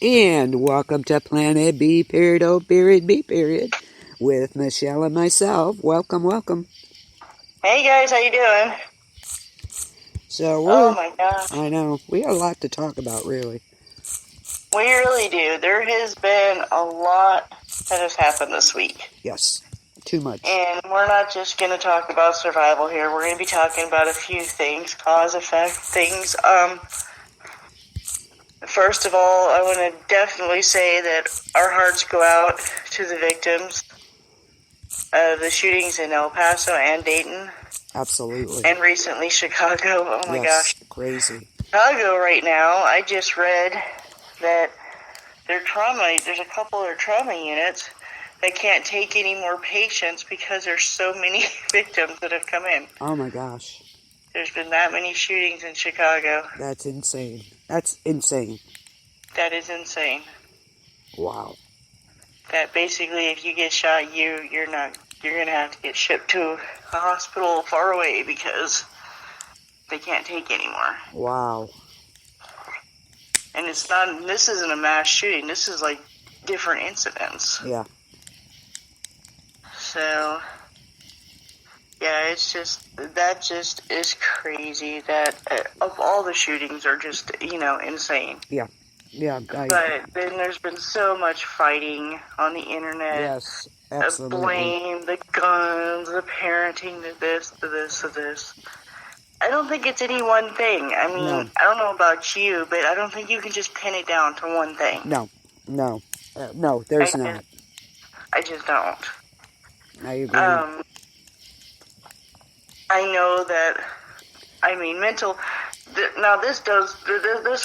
And welcome to Planet B period O period B period with Michelle and myself. Welcome, welcome. Hey guys, how you doing? So Oh my gosh. I know, we have a lot to talk about, really. We really do. There has been a lot that has happened this week. Yes, too much. And we're not just going to talk about survival here. We're going to be talking about a few things, cause, effect things. First of all, I want to definitely say that our hearts go out to the victims of the shootings in El Paso and Dayton. Absolutely. And recently Chicago. Oh my gosh. Crazy. Chicago right now, I just read that there's a couple of their trauma units that can't take any more patients because there's so many victims that have come in. Oh my gosh. There's been that many shootings in Chicago. That's insane. That's insane. That is insane. Wow. That basically if you get shot, you're going to have to get shipped to a hospital far away because they can't take anymore. Wow. And this isn't a mass shooting. This is like different incidents. Yeah. So, yeah, that just is crazy that of all the shootings are just, insane. Yeah. Yeah. But then there's been so much fighting on the internet. Yes, absolutely. The blame, the guns, the parenting, the this, the this, the this. I don't think it's any one thing. I mean, No. I don't know about you, but I don't think you can just pin it down to one thing. No, there's not. I just don't. I agree. I know that, mental... Now, this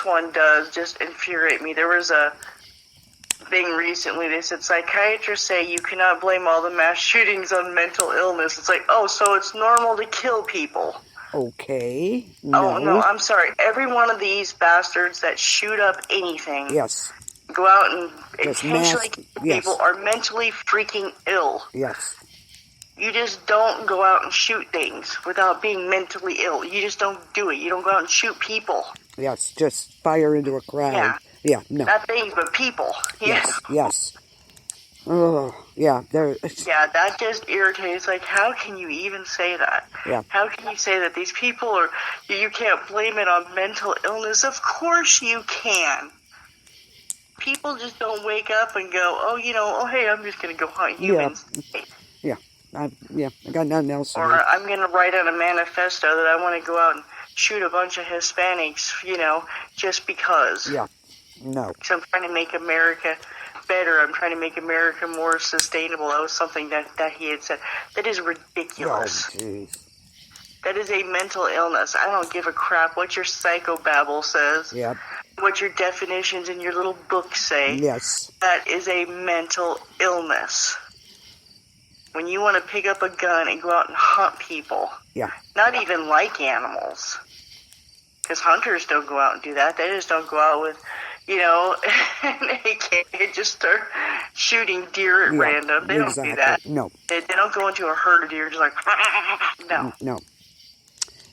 one does just infuriate me. There was a thing recently, they said psychiatrists say you cannot blame all the mass shootings on mental illness. It's like, oh, so it's normal to kill people. Okay. No. Oh, no, I'm sorry. Every one of these bastards that shoot up anything, yes, go out and just intentionally kill people are mentally freaking ill. Yes. You just don't go out and shoot things without being mentally ill. You just don't do it. You don't go out and shoot people. Yes, just fire into a crowd. Yeah, no. Not things, but people. Yes. Oh, yeah. Yeah, that just irritates. Like, how can you even say that? Yeah. How can you say that these people are... You can't blame it on mental illness? Of course you can. People just don't wake up and go, hey, I'm just going to go hunt humans. Yeah. I got nothing else to do. Or I'm going to write out a manifesto that I want to go out and shoot a bunch of Hispanics, just because. Yeah. No. Because I'm trying to make America better. I'm trying to make America more sustainable. That was something that he had said. That is ridiculous. Oh, jeez. That is a mental illness. I don't give a crap what your psychobabble says. Yep. What your definitions in your little book say. Yes. That is a mental illness. When you want to pick up a gun and go out and hunt people. Yeah. Not even like animals. Because hunters don't go out and do that. They just don't go out with, an AK and just start shooting deer at random. They don't do that. No. They don't go into a herd of deer just like, no. No.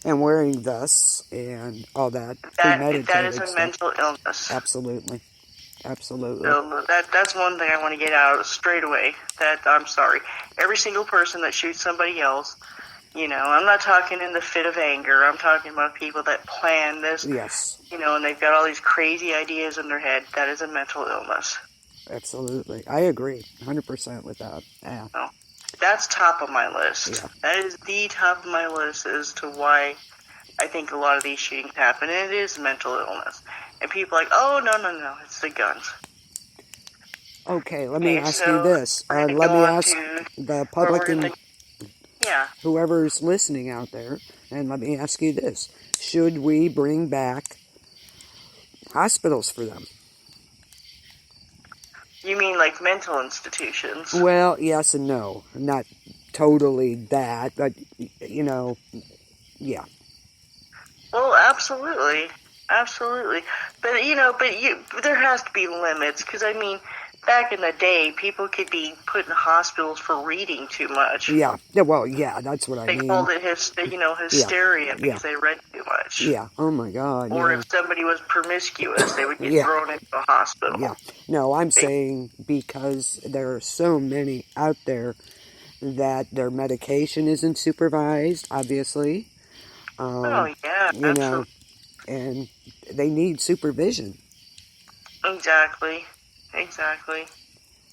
And wearing this and all that. That is a mental illness. Absolutely. So that's one thing I want to get out straight away. That I'm sorry. Every single person that shoots somebody else, I'm not talking in the fit of anger. I'm talking about people that plan this. Yes. And they've got all these crazy ideas in their head. That is a mental illness. Absolutely. I agree 100% with that. Yeah. So, that's top of my list. Yeah. That is the top of my list as to why I think a lot of these shootings happen. And it is mental illness. And people are like, oh, no, it's the guns. Okay, let me ask you this. Let me ask the public and whoever's listening out there, and let me ask you this. Should we bring back hospitals for them? You mean like mental institutions? Well, yes and no. Not totally that, but, yeah. Well, absolutely. Absolutely. But, there has to be limits, because, back in the day, people could be put in hospitals for reading too much. Yeah. Well, yeah, that's what I mean. They called it hysteria because they read too much. Yeah. Oh my God. Or if somebody was promiscuous, they would get thrown into a hospital. Yeah. No, I'm saying because there are so many out there that their medication isn't supervised, obviously. You know, and they need supervision. Exactly.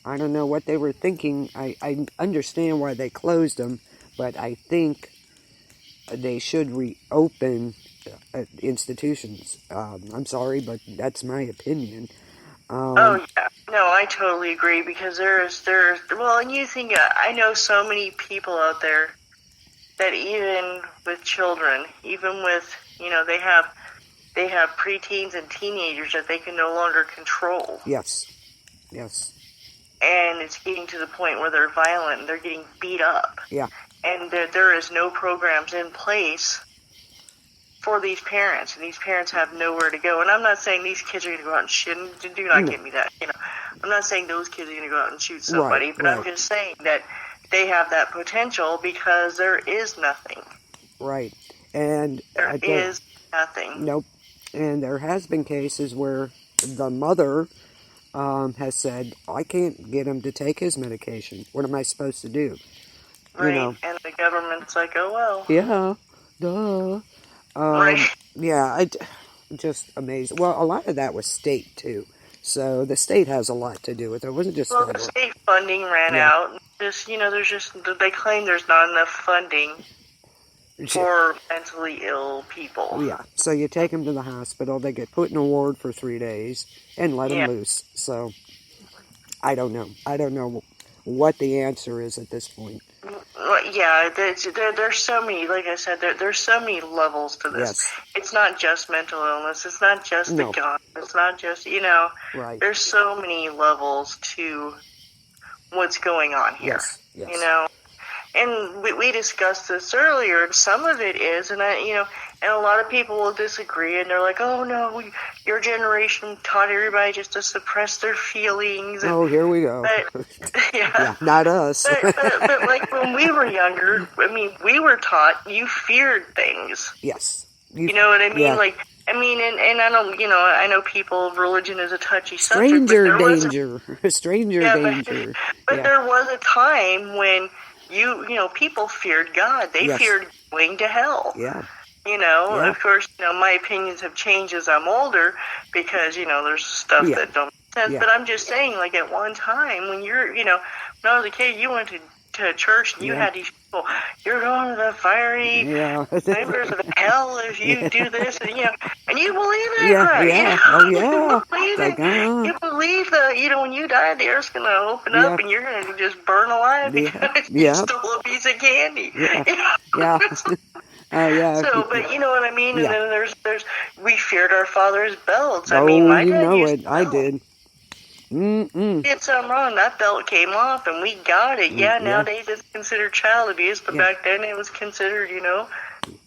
I don't know what they were thinking. I understand why they closed them, but I think they should reopen institutions. I'm sorry, but that's my opinion. No, I totally agree, because and you think, I know so many people out there that even with children, even with, they have preteens and teenagers that they can no longer control. Yes. And it's getting to the point where they're violent and they're getting beat up. Yeah. And there is no programs in place for these parents, and these parents have nowhere to go. And I'm not saying these kids are going to go out and shoot, and do not give me that. I'm not saying those kids are going to go out and shoot somebody, but I'm just saying that they have that potential because there is nothing. Right. And there is nothing. Nope. And there has been cases where the mother has said, I can't get him to take his medication. What am I supposed to do? Right. And the government's like, oh, well. Yeah. Duh. Right. Yeah, just amazing. Well, a lot of that was state, too. So the state has a lot to do with it. It wasn't just federal. The state funding ran out. They claim there's not enough funding for mentally ill people. Yeah, so you take them to the hospital, they get put in a ward for 3 days, and let them loose. So, I don't know. I don't know what the answer is at this point. Yeah, there's so many, like I said, there's so many levels to this. Yes. It's not just mental illness. It's not just the gun. It's not just, Right. There's so many levels to what's going on here. Yes. And we discussed this earlier, and some of it is, and a lot of people will disagree, and they're like, oh no, your generation taught everybody just to suppress their feelings. Oh, here we go. But, yeah, not us. but like when we were younger, we were taught you feared things. Yes. You know what I mean? Yeah. And I don't, I know religion is a touchy Stranger subject. danger. Stranger danger. But there was a time when people feared God. They feared going to hell. Yeah. Of course, my opinions have changed as I'm older because, there's stuff that don't make sense. Yeah. But I'm just saying, like, at one time when when I was a kid, you went to church and you had these people, you're going to the fiery members of hell if you do this, and you believe it, right? Oh, yeah. You believe it. You believe that, when you die, the earth's going to open up and you're going to just burn alive because you stole a piece of candy. Yeah. So, but you know what I mean? And then there's we feared our father's belts. My dad used I did. Did something wrong, that belt came off and we got it. Nowadays it's considered child abuse, but back then it was considered,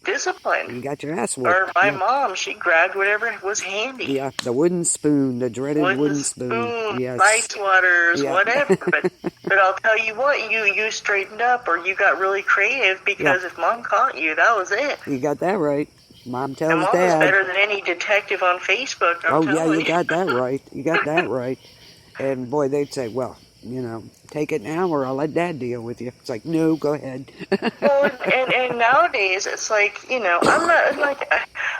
discipline. You got your ass whooped. Or my mom, she grabbed whatever was handy. Yeah, the wooden spoon, the dreaded wooden spoon. Yes. Ice waters, whatever. But I'll tell you what, you straightened up or you got really creative because if mom caught you, that was it. You got that right. Mom tells and mom dad. was better than any detective on Facebook. You got that right. You got that right. And boy, they'd say, well, take it now or I'll let dad deal with you. It's like, no, go ahead. Well, and nowadays it's like, I'm not, like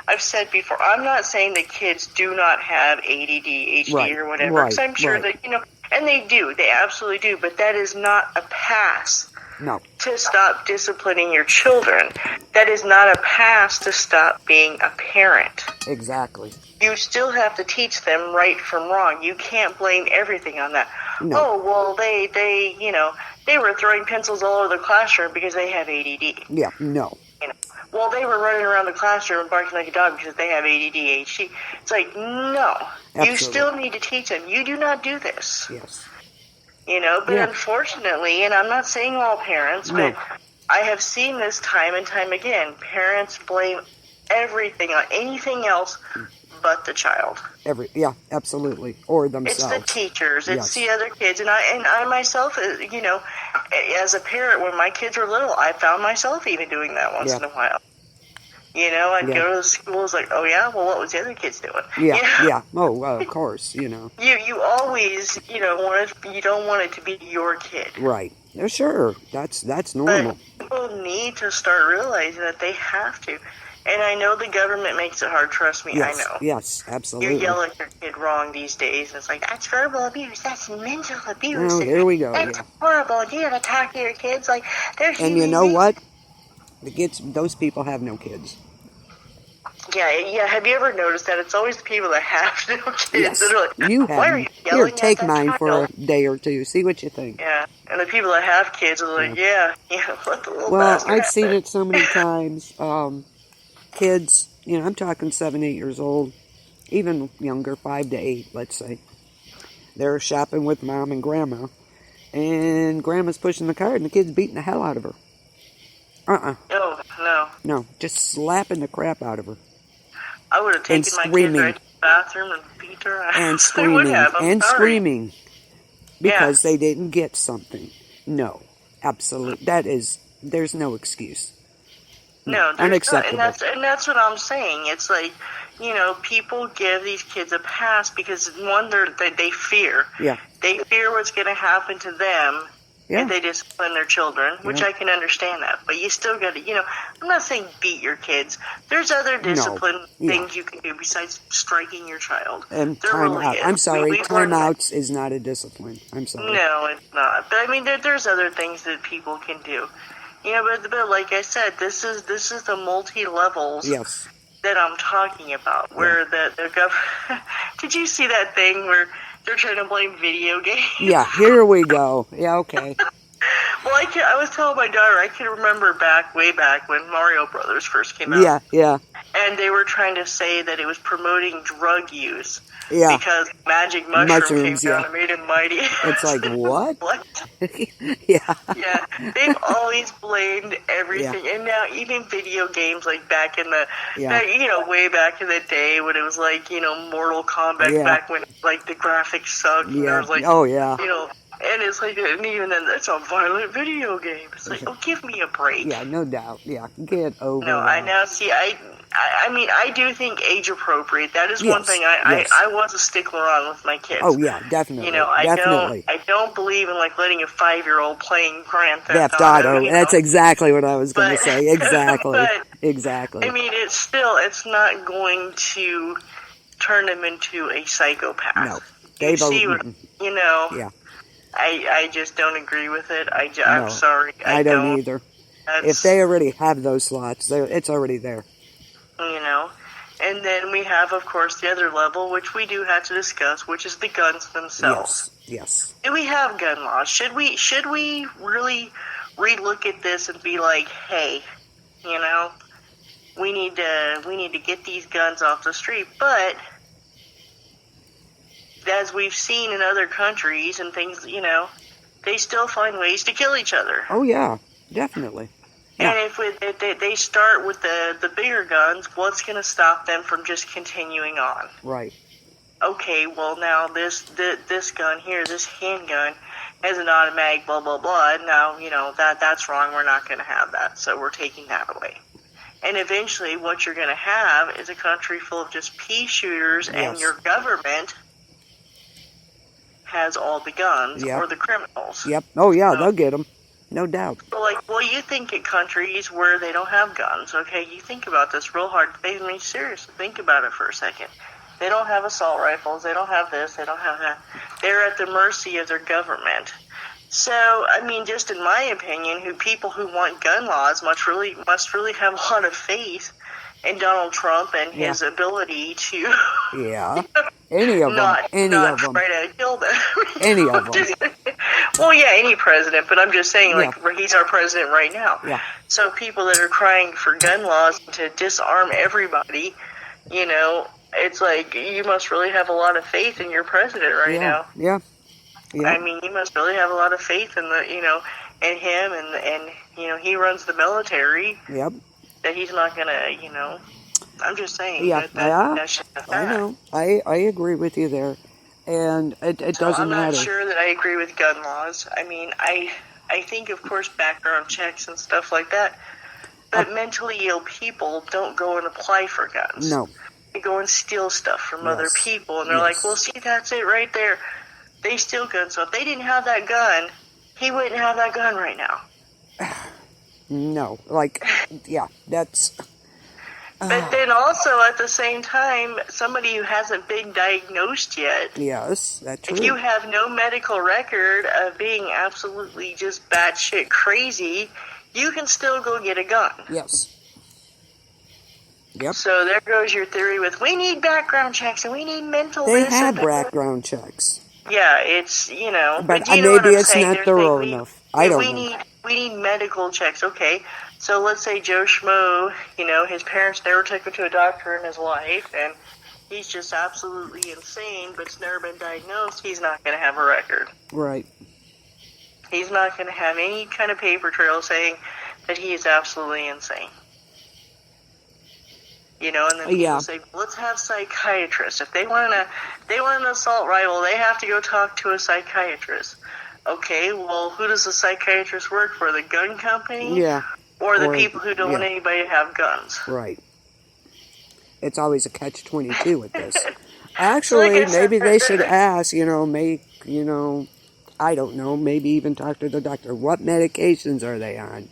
I've said before, I'm not saying that kids do not have ADD, HD or whatever, because I'm sure that, and they do, they absolutely do, but that is not a pass. No. To stop disciplining your children. That is not a pass to stop being a parent. Exactly. You still have to teach them right from wrong. You can't blame everything on that. No. Oh, well, they were throwing pencils all over the classroom because they have ADD. Yeah, no. Well, they were running around the classroom and barking like a dog because they have ADD, HD. It's like, no. Absolutely. You still need to teach them. You do not do this. Yes. But unfortunately, and I'm not saying all parents, but I have seen this time and time again. Parents blame everything on anything else but the child. Yeah, absolutely. Or themselves. It's the teachers. It's the other kids. And I myself, you know, as a parent, when my kids were little, I found myself even doing that once in a while. You know, I'd go to the schools like, oh yeah, well, what was the other kids doing? Yeah, you know? yeah. Oh, well, of course, you know. You always, you know, you don't want it to be your kid. Right. Yeah, sure. That's normal. But people need to start realizing that they have to. And I know the government makes it hard. Trust me, yes, I know. Yes, absolutely. You yell at your kid wrong these days, and it's like, that's verbal abuse. That's mental abuse. Oh, there we go. That's horrible. And you're going to talk to your kids like they're human And you know beings. what? Those people have no kids. Yeah. Have you ever noticed that? It's always the people that have no kids. Yes, that are like, you have. why are you Here, yelling take at that mine child? for a day or two. See what you think. Yeah, and the people that have kids are like, let the little bastard I've have seen it. it so many times. Kids, you know, I'm talking 7, 8 years old, even younger, 5 to 8, let's say. They're shopping with mom and grandma, and grandma's pushing the cart, and the kid's beating the hell out of her. Oh, no. No, just slapping the crap out of her. I would have taken my kid right to the bathroom and beat her ass. And I would screaming, have. I'm sorry. screaming. Because they didn't get something. No, absolutely. There's no excuse. No, unacceptable. And that's what I'm saying. It's like, you know, people give these kids a pass because, one, they fear. Yeah. They fear what's going to happen to them if they discipline their children, which I can understand that. But you still got to, you know, I'm not saying beat your kids. There's other discipline things you can do besides striking your child. And there time really out. is. I'm sorry, timeouts is not a discipline. I'm sorry. No, it's not. But I mean, there's other things that people can do. You know, but like I said, this is the multi-levels that I'm talking about, where the government... Did you see that thing where they're trying to blame video games? Yeah, here we go. Yeah, okay. Well, I was telling my daughter, I can remember way back when Mario Brothers first came out. Yeah. And they were trying to say that it was promoting drug use. Yeah. Because magic mushrooms came down and made him mighty. It's like, what? What? Yeah. Yeah. They've always blamed everything. And now even video games, like back in the, you know, way back in the day when it was like, you know, Mortal Kombat, back when like the graphics sucked. And there was like, you know, and it's like, and even then, that's a violent video game. It's like, oh, give me a break. Yeah, no doubt. Yeah, get over No, that. I now see, I mean, I do think age appropriate. That is one thing I was a stickler on with my kids. Oh, yeah, definitely. You know, I don't believe in like letting a 5-year-old playing Grand Theft Auto. You know? That's exactly what I was going to say. Exactly. Exactly. I mean, it's not going to turn them into a psychopath. No. You see what, you know? Yeah. I just don't agree with it. I'm sorry. I don't either. If they already have those slots, it's already there. You know? And then we have, of course, the other level, which we do have to discuss, which is the guns themselves. Yes. Do we have gun laws? Should we really relook at this and be like, hey, you know, we need to get these guns off the street, but as we've seen in other countries and things, you know, they still find ways to kill each other. Oh, yeah, definitely. Yeah. And if they start with the bigger guns, what's going to stop them from just continuing on? Right. Okay, well, now this gun here, this handgun, has an automatic blah, blah, blah. Now, you know, that's wrong. We're not going to have that. So we're taking that away. And eventually what you're going to have is a country full of just pea shooters, and your government has all the guns or the criminals. Yep. Oh, yeah, they'll get them. No doubt. So, like, well, you think in countries where they don't have guns, okay, you think about this real hard. I mean, seriously, think about it for a second. They don't have assault rifles. They don't have this. They don't have that. They're at the mercy of their government. So, I mean, just in my opinion, people who want gun laws must really have a lot of faith in Donald Trump and his ability to any of them, not try to kill them. Any of them. Well, yeah, any president, but I'm just saying, like, he's our president right now. Yeah. So people that are crying for gun laws to disarm everybody, you know, it's like you must really have a lot of faith in your president right now. Yeah. I mean, you must really have a lot of faith in in him, and you know, he runs the military. Yep. That he's not gonna, you know. I'm just saying Yeah, that shouldn't affect. I know. I agree with you there. And it doesn't matter. I'm not sure that I agree with gun laws. I mean, I think, of course, background checks and stuff like that. But mentally ill people don't go and apply for guns. No. They go and steal stuff from other people. And they're like, well, see, that's it right there. They steal guns. So if they didn't have that gun, he wouldn't have that gun right now. No. Like, yeah, that's... But then also, at the same time, somebody who hasn't been diagnosed yet. Yes, that's true. If you have no medical record of being absolutely just batshit crazy, you can still go get a gun. Yes. Yep. So there goes your theory with, we need background checks and we need mental... They have background checks. Yeah, it's, you know... But you know maybe it's not thorough enough. I don't know. We need medical checks. Okay, so let's say Joe Schmo, you know, his parents never took him to a doctor in his life, and he's just absolutely insane, but it's never been diagnosed. He's not going to have a record. Right. He's not going to have any kind of paper trail saying that he is absolutely insane. You know, and then people say, let's have psychiatrists. If they want an assault rifle, they have to go talk to a psychiatrist. Okay, well, who does the psychiatrist work for? The gun company? Yeah. Or the people who don't want anybody to have guns? Right. It's always a catch-22 with this. Actually, maybe they should ask, you know, I don't know, maybe even talk to the doctor. What medications are they on?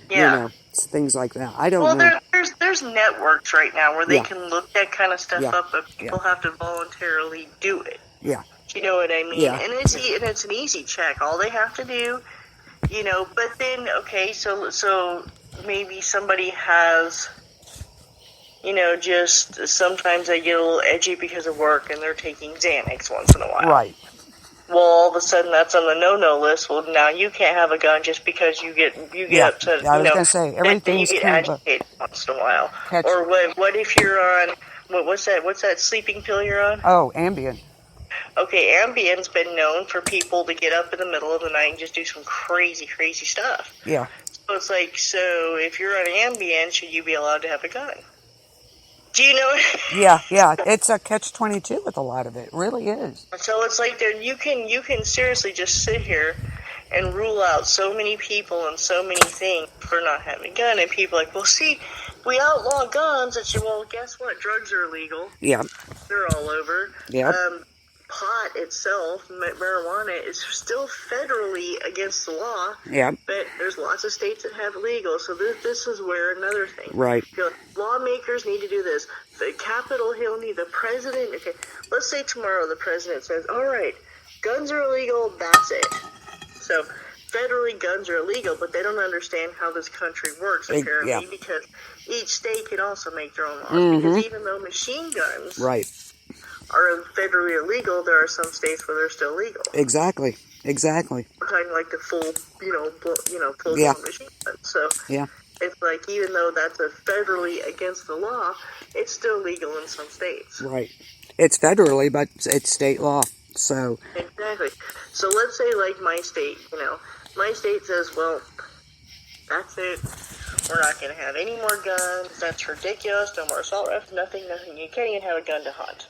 Yeah. You know, things like that. I don't know. Well, there's networks right now where they can look that kind of stuff up, but people have to voluntarily do it. Yeah. You know what I mean? Yeah. And it's an easy check. All they have to do, you know, but then, okay, so maybe somebody has, you know, just sometimes they get a little edgy because of work and they're taking Xanax once in a while. Right. Well, all of a sudden that's on the no-no list. Well, now you can't have a gun just because you get upset. I was going to say, everything's you get kind agitated once in a while. Or what if you're on, what's that sleeping pill you're on? Oh, Ambien. Okay, Ambien's been known for people to get up in the middle of the night and just do some crazy, crazy stuff. Yeah. So it's like, so if you're on Ambien, should you be allowed to have a gun? Do you know? Yeah. It's a catch-22 with a lot of it. It really is. So it's like you can seriously just sit here and rule out so many people and so many things for not having a gun, and people are like, well, see, we outlaw guns. It's well, guess what? Drugs are illegal. Yeah. They're all over. Yeah. Pot itself, marijuana, is still federally against the law. Yeah. But there's lots of states that have legal. So this is where another thing. Right. You know, lawmakers need to do this. The Capitol Hill the president. Okay, let's say tomorrow the president says, all right, guns are illegal, that's it. So federally guns are illegal, but they don't understand how this country works, apparently, because each state can also make their own laws. Because even though machine guns are federally illegal, there are some states where they're still legal. Exactly. We're talking like the full, full machine gun. So it's like, even though that's federally against the law, it's still legal in some states. Right. It's federally, but it's state law. So exactly. So let's say, like, my state, my state says, well, that's it. We're not going to have any more guns. That's ridiculous. No more assault rifles. Nothing. You can't even have a gun to hunt.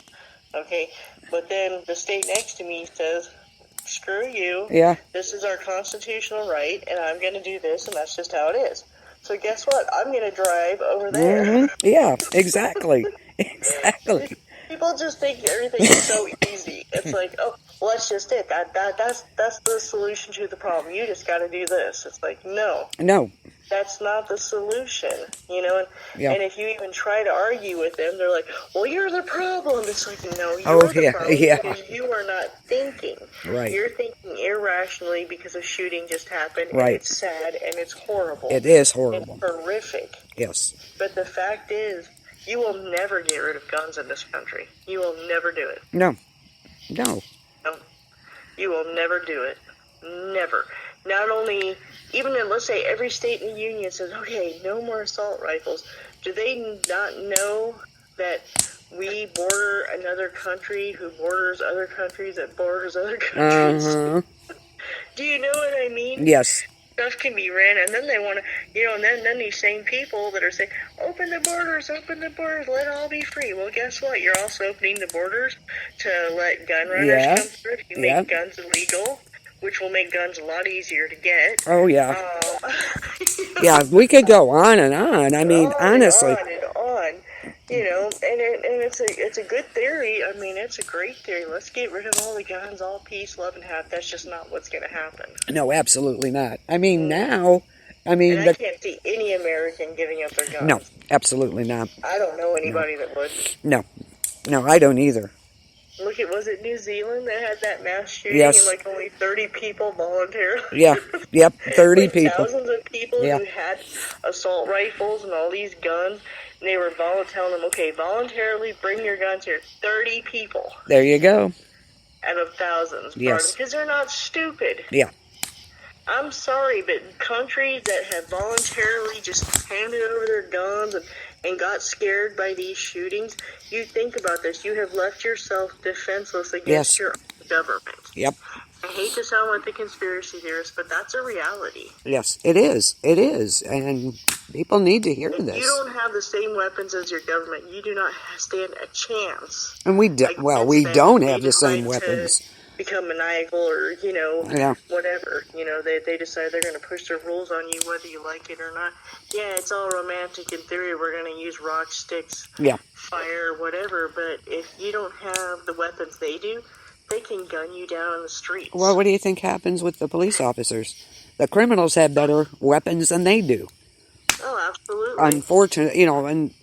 Okay? But then the state next to me says, screw you. Yeah. This is our constitutional right, and I'm going to do this, and that's just how it is. So guess what? I'm going to drive over there. Mm-hmm. Yeah, exactly. Exactly. People just think everything is so easy. It's like, oh, well, that's just it. That's the solution to the problem. You just got to do this. It's like, no. That's not the solution, And if you even try to argue with them, they're like, well, you're the problem. It's like, no, you're the problem because you are not thinking. Right. You're thinking irrationally because a shooting just happened. Right. And it's sad and it's horrible. It is horrible. It's horrific. Yes. But the fact is, you will never get rid of guns in this country. You will never do it. No. You will never do it. Never. Not only, even in, let's say, every state in the union says, okay, no more assault rifles. Do they not know that we border another country who borders other countries that borders other countries? Uh-huh. Do you know what I mean? Yes. stuff can be ran, and then they want to, and then these same people that are saying, open the borders, let it all be free. Well, guess what? You're also opening the borders to let gun runners come through. If you make guns illegal, which will make guns a lot easier to get. Oh, yeah. Yeah, we could go on and on. I mean, honestly. On and on. And it's a good theory. I mean, it's a great theory. Let's get rid of all the guns, all peace, love, and happiness. That's just not what's going to happen. No, absolutely not. I mean, now, I can't see any American giving up their guns. No, absolutely not. I don't know anybody that would. No, I don't either. Look, was it New Zealand that had that mass shooting and only 30 people voluntarily? Yeah, 30 people. Thousands of people who had assault rifles and all these guns, and they were telling them, okay, voluntarily bring your guns here. 30 people. There you go. Out of thousands. Yes. Because they're not stupid. Yeah. I'm sorry, but countries that have voluntarily just handed over their guns and got scared by these shootings, you think about this. You have left yourself defenseless against your own government. Yep. I hate to sound like the conspiracy theorist, but that's a reality. Yes, it is. It is. And people need to hear this. If you don't have the same weapons as your government, you do not stand a chance. And we don't have the same weapons. Become maniacal or, whatever. They decide they're going to push their rules on you whether you like it or not. Yeah, it's all romantic in theory. We're going to use rocks, sticks, fire, whatever. But if you don't have the weapons they do, they can gun you down in the streets. Well, what do you think happens with the police officers? The criminals have better weapons than they do. Oh, absolutely. Unfortunately, and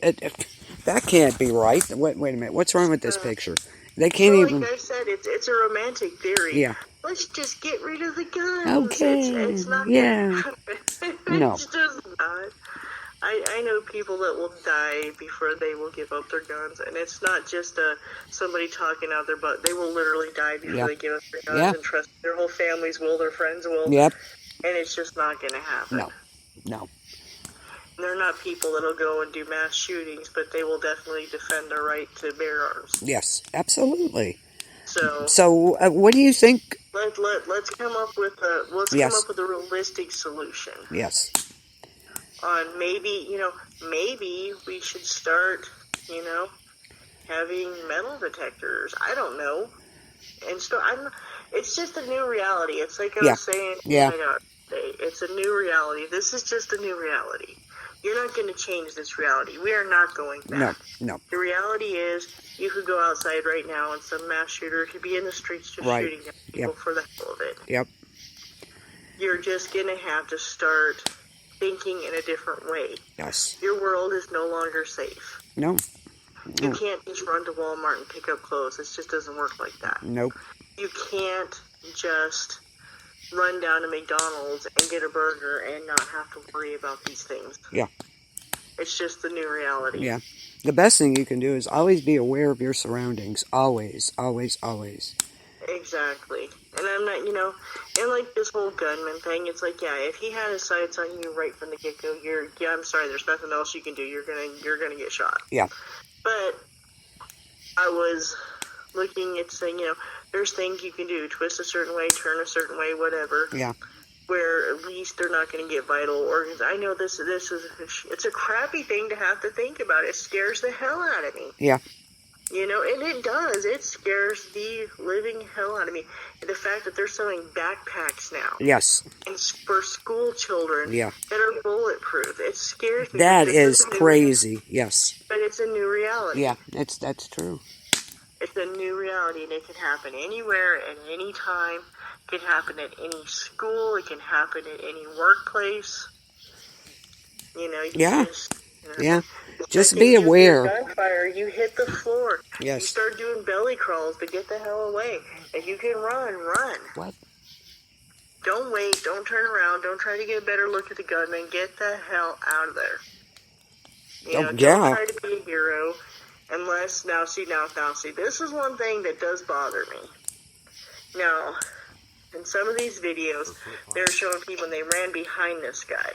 that can't be right. Wait a minute. What's wrong with this picture? They can't even... Like I said, it's a romantic theory. Yeah. Let's just get rid of the guns. Okay. It's not going to happen. No. It's just not. I know people that will die before they will give up their guns, and it's not just somebody talking out their butt. They will literally die before they give up their guns and trust their whole families will, their friends will. Yep. And it's just not going to happen. No. They're not people that'll go and do mass shootings, but they will definitely defend their right to bear arms. Yes, absolutely. So what do you think? Let's come up with a realistic solution. Yes. On maybe we should start, having metal detectors. I don't know. And so it's just a new reality. It's like I was saying. Yeah. It's a new reality. This is just a new reality. You're not going to change this reality. We are not going back. No. The reality is you could go outside right now and some mass shooter could be in the streets just shooting at people for the hell of it. Yep. You're just going to have to start thinking in a different way. Yes. Your world is no longer safe. No. You can't just run to Walmart and pick up clothes. It just doesn't work like that. Nope. You can't just run down to McDonald's and get a burger and not have to worry about these things. Yeah. It's just the new reality. Yeah. The best thing you can do is always be aware of your surroundings. Always, always, always. Exactly. And I'm not, and like this whole gunman thing, it's like, if he had his sights on you right from the get-go, I'm sorry, there's nothing else you can do. You're gonna get shot. Yeah. But I was looking at saying, there's things you can do. Twist a certain way, turn a certain way, whatever. Yeah. Where at least they're not going to get vital organs. I know this is it's a crappy thing to have to think about. It scares the hell out of me. Yeah. And it does. It scares the living hell out of me. And the fact that they're selling backpacks now. Yes. And for school children that are bulletproof. It scares me. That is crazy. Yes. But it's a new reality. Yeah, that's true. It's a new reality, and it can happen anywhere at any time. It can happen at any school. It can happen at any workplace. Just be aware. Gunfire, you hit the floor. Yes. You start doing belly crawls to get the hell away. If you can run. What? Don't wait. Don't turn around. Don't try to get a better look at the gunman. Get the hell out of there. Don't try to be a hero. Unless, now see, this is one thing that does bother me. Now, in some of these videos, they're showing people and they ran behind this guy.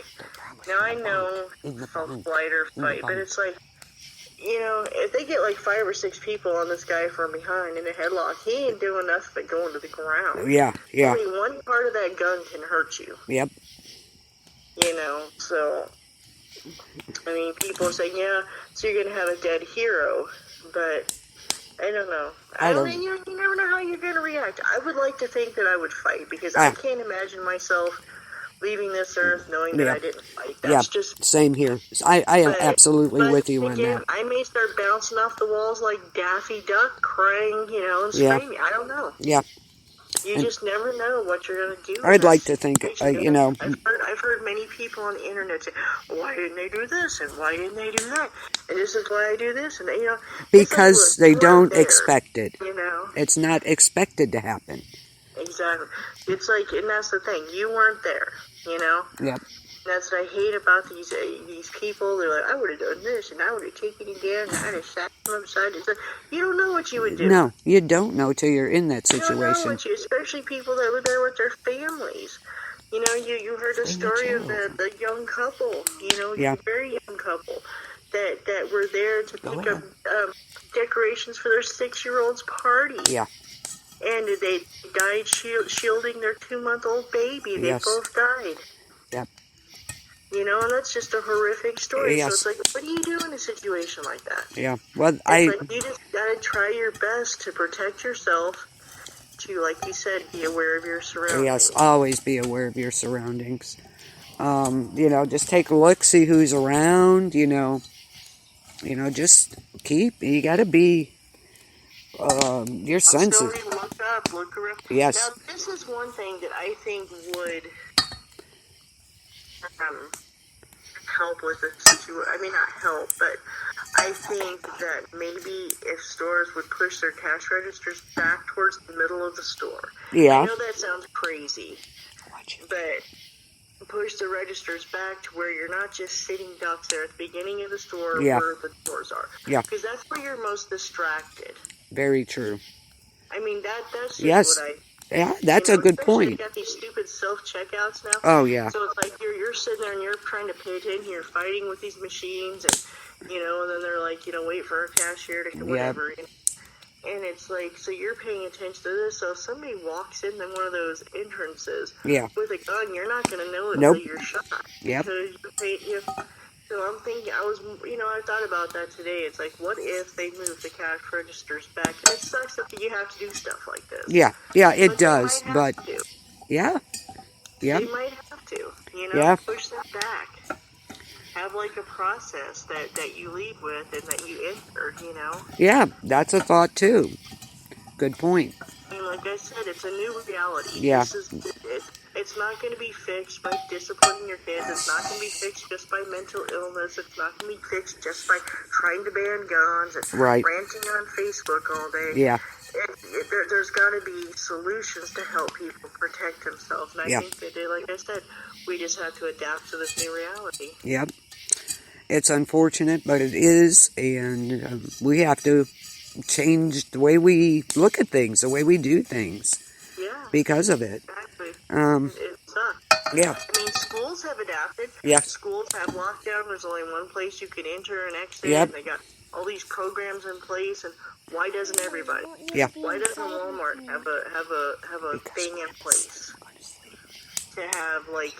Now, I know a flight or fight, but it's like, if they get like 5 or 6 people on this guy from behind in a headlock, he ain't doing nothing but going to the ground. Yeah. Only one part of that gun can hurt you. Yep. So, I mean, people say, yeah, so you're going to have a dead hero, but I don't know. You never know how you're going to react. I would like to think that I would fight, because I can't imagine myself leaving this earth knowing that I didn't fight. That's just... Same here. I am absolutely with you on that. I may start bouncing off the walls like Daffy Duck, crying, and screaming. I don't know. Yeah. You just never know what you're going to do. I'd like to think, I've heard many people on the internet say, why didn't they do this, and why didn't they do that, and this is why I do this, and because they don't expect it. It's not expected to happen. Exactly. It's like, and that's the thing, you weren't there, Yep. That's what I hate about these people. They're like, I would have done this, and I would have taken it down, and I'd have sat them upside. It's like, you don't know what you would do. No, you don't know till you're in that situation. You don't know especially people that were there with their families. You heard the story of the young couple, very young couple that were there to pick up decorations for their 6-year-old's party. Yeah. And they died shielding their 2-month-old baby. They both died. Yep. And that's just a horrific story. Yes. So it's like, what do you do in a situation like that? Yeah. Well, you just gotta try your best to protect yourself. To, like you said, be aware of your surroundings. Yes, always be aware of your surroundings. Just take a look, see who's around. Just you gotta be. Your senses. Look up, look around. Yes. Now, this is one thing that I think would help with the situation. I mean, not help, but I think that maybe if stores would push their cash registers back towards the middle of the store. Yeah. I know that sounds crazy, but push the registers back to where you're not just sitting ducks there at the beginning of the store where the doors are. Yeah. Because that's where you're most distracted. Very true. I mean, that's just what I... Yeah, that's a good point. They've got these stupid self-checkouts now. Oh, yeah. So it's like you're sitting there and you're trying to pay attention, you're fighting with these machines, and, and then they're like, wait for a cashier to whatever. Yep. And it's like, so you're paying attention to this, so if somebody walks in one of those entrances with a gun, you're not going to know it until you're shot. Yep. Because so I'm thinking, I thought about that today. It's like, what if they move the cash registers back? And it sucks that you have to do stuff like this. Yeah, it does, but yeah. You might have to, push that back. Have like a process that you leave with and that you enter, Yeah, that's a thought too. Good point. And like I said, it's a new reality. Yeah. It's not going to be fixed by disciplining your kids. It's not going to be fixed just by mental illness. It's not going to be fixed just by trying to ban guns and ranting on Facebook all day. Yeah. There's got to be solutions to help people protect themselves. And I think that, like I said, we just have to adapt to this new reality. Yep. It's unfortunate, but it is, and we have to change the way we look at things, the way we do things. Yeah. Because of it. Exactly. It sucks. Yeah. I mean, schools have adapted. Yeah. Schools have lockdown. There's only one place you can enter and exit. Yep. And they got all these programs in place. And why doesn't everybody? Yeah. Why doesn't Walmart have a thing in place to have, like,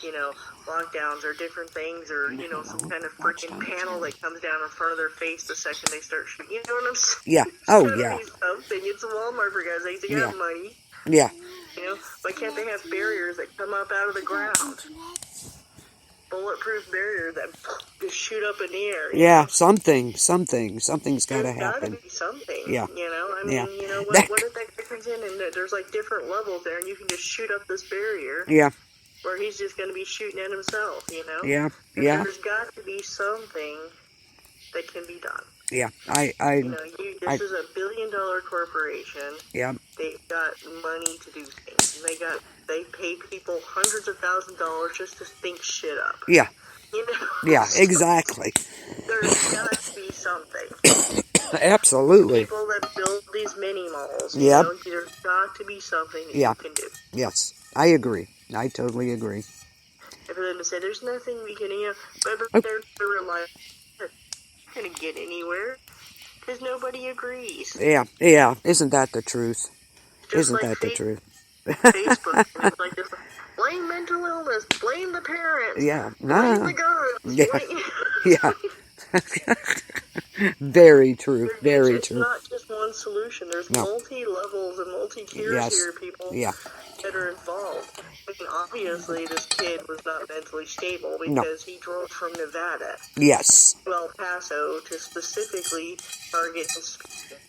lockdowns or different things, or some kind of freaking panel that comes down in front of their face the second they start shooting? You know what I'm saying? Yeah. Oh, yeah. Something. It's a Walmart, for God's sake. They got money. Yeah. Why can't they have barriers that come up out of the ground? Bulletproof barrier that just shoot up in the air. Yeah, something's got to happen. There's got to be something. Yeah. I mean, what if that guy comes in and there's like different levels there, and you can just shoot up this barrier? Yeah. Where he's just going to be shooting at himself, Yeah. There's got to be something that can be done. Yeah, this is a $1 billion corporation. Yeah. They've got money to do things. And they pay people hundreds of thousands of dollars just to think shit up. Yeah. Yeah, exactly. There's got to be something. Absolutely. People that build these mini malls. Yep. There's got to be something that you can do. Yes, I agree. I totally agree. And for them to say, there's nothing we can, but they're relying. Going to get anywhere because nobody agrees. Yeah. Isn't that the truth? Just Isn't that the truth? Facebook, like this. Why blame mental illness, blame the parents, yeah, blame the guns. Yeah, yeah. Very true, very It's true. not just one solution. There's No. multi-levels and multi-tiers Yes. here, people Yeah. that are involved. I mean, obviously, this kid was not mentally stable No. because he drove from Nevada Yes. to El Paso to specifically target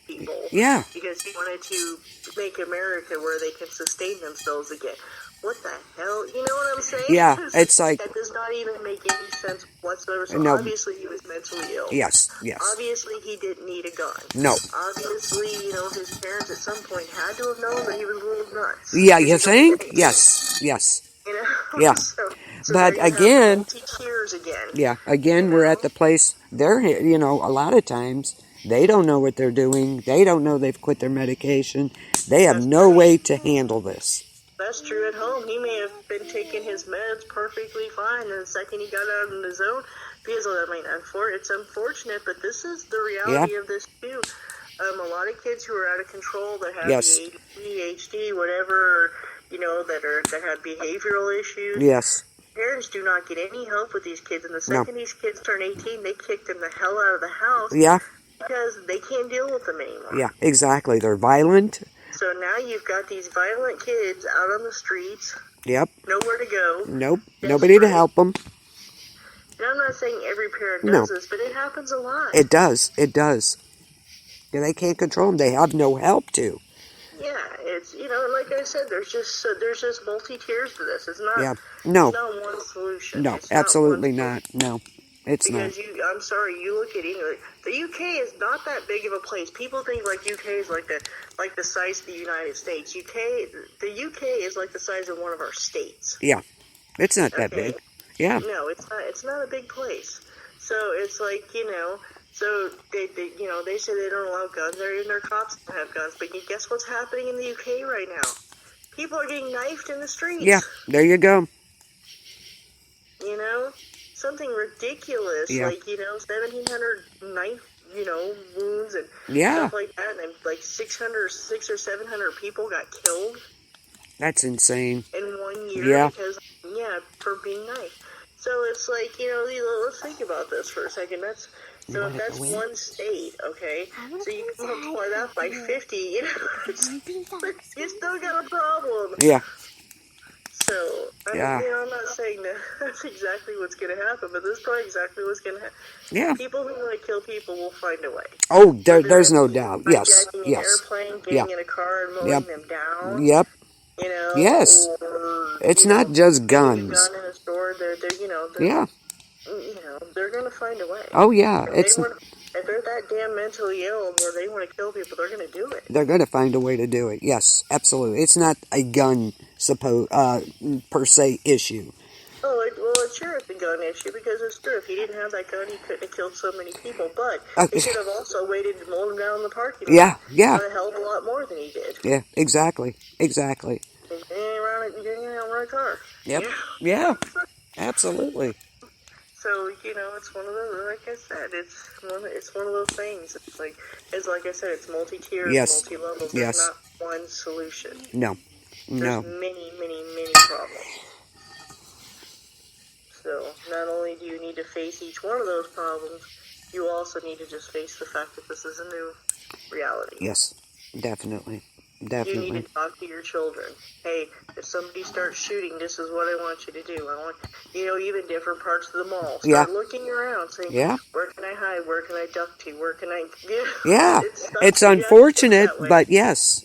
people. Yeah. Because he wanted to make America where they can sustain themselves again. What the hell? You know what I'm saying? Yeah, it's like... That does not even make any sense whatsoever. So No. obviously he was mentally ill. Yes, yes. Obviously he didn't need a gun. No. Obviously, you know, his parents at some point had to have known that he was a little nuts. Yeah, you think? Yes, yes. You know? Yeah. So But again... multi-tiers again. Yeah, again, we're at the place, they're, you know, a lot of times, they don't know what they're doing. They don't know they've quit their medication. They have no way to handle this. That's true at home. He may have been taking his meds perfectly fine, and the second he got out in the zone, because it's unfortunate, but this is the reality of this too. A lot of kids who are out of control that have ADHD, whatever, or, you know, that have behavioral issues. Yes. Parents do not get any help with these kids, and the second these kids turn 18, they kick them the hell out of the house. Yeah. Because they can't deal with them anymore. Yeah, exactly. They're violent. So now you've got these violent kids out on the streets. Yep. Nowhere to go. Nope. Nobody to help them. And I'm not saying every parent does this, but it happens a lot. It does. It does. Yeah, they can't control them. They have no help to. Yeah, it's, you know, like I said, there's just multi-tiers to this. It's not, No. It's not one solution. No, it's absolutely not. No, it's because not. I'm sorry, you look at England. The UK is not that big of a place. People think like UK is like the size of the United States. The UK is like the size of one of our states. Yeah, it's not that big. Yeah. No, it's not. It's not a big place. So it's like, you know. So they say they don't allow guns. Their cops don't have guns. But guess what's happening in the UK right now? People are getting knifed in the streets. Yeah, there you go. You know, something ridiculous, like, you know, 1,700 knife, you know, wounds and stuff like that, and like 600 or 700 people got killed. That's insane. In 1 year, because for being knifed. So it's like, you know, let's think about this for a second. So if that's one state, okay, so you can multiply that by 50, you know, you still got a problem. Yeah. So, you know, I'm not saying that that's exactly what's going to happen, but this is probably exactly what's going to happen. Yeah. People who want to kill people will find a way. Oh, there's no doubt. Yes. Hijacking an airplane, getting in a car and mowing them down. Yep. You know? Yes. Or, it's not just guns. A gun in a store, they're you know, you know, they're going to find a way. Oh, yeah. If they're that damn mentally ill where they want to kill people, they're going to do it. They're going to find a way to do it. Yes, absolutely. It's not a gun per se issue. Sure, it's a gun issue because it's true. If he didn't have that gun, he couldn't have killed so many people. But he could have also waited to mow them down in the parking lot. Yeah. A hell of a lot more than he did. Yeah, exactly. And getting around a car. Yep. Yeah. Absolutely. So, you know, it's one of those, like I said, it's one of those things. It's like I said, it's multi-tiered, multi-levels. There's not one solution. No. There's many, many, many problems. So, not only do you need to face each one of those problems, you also need to just face the fact that this is a new reality. Yes, definitely. You need to talk to your children. Hey, if somebody starts shooting, this is what I want you to do. I want, you know, even different parts of the mall. Start looking around, saying, where can I hide? Where can I duck to? Where can I... Yeah, it's unfortunate, but yes.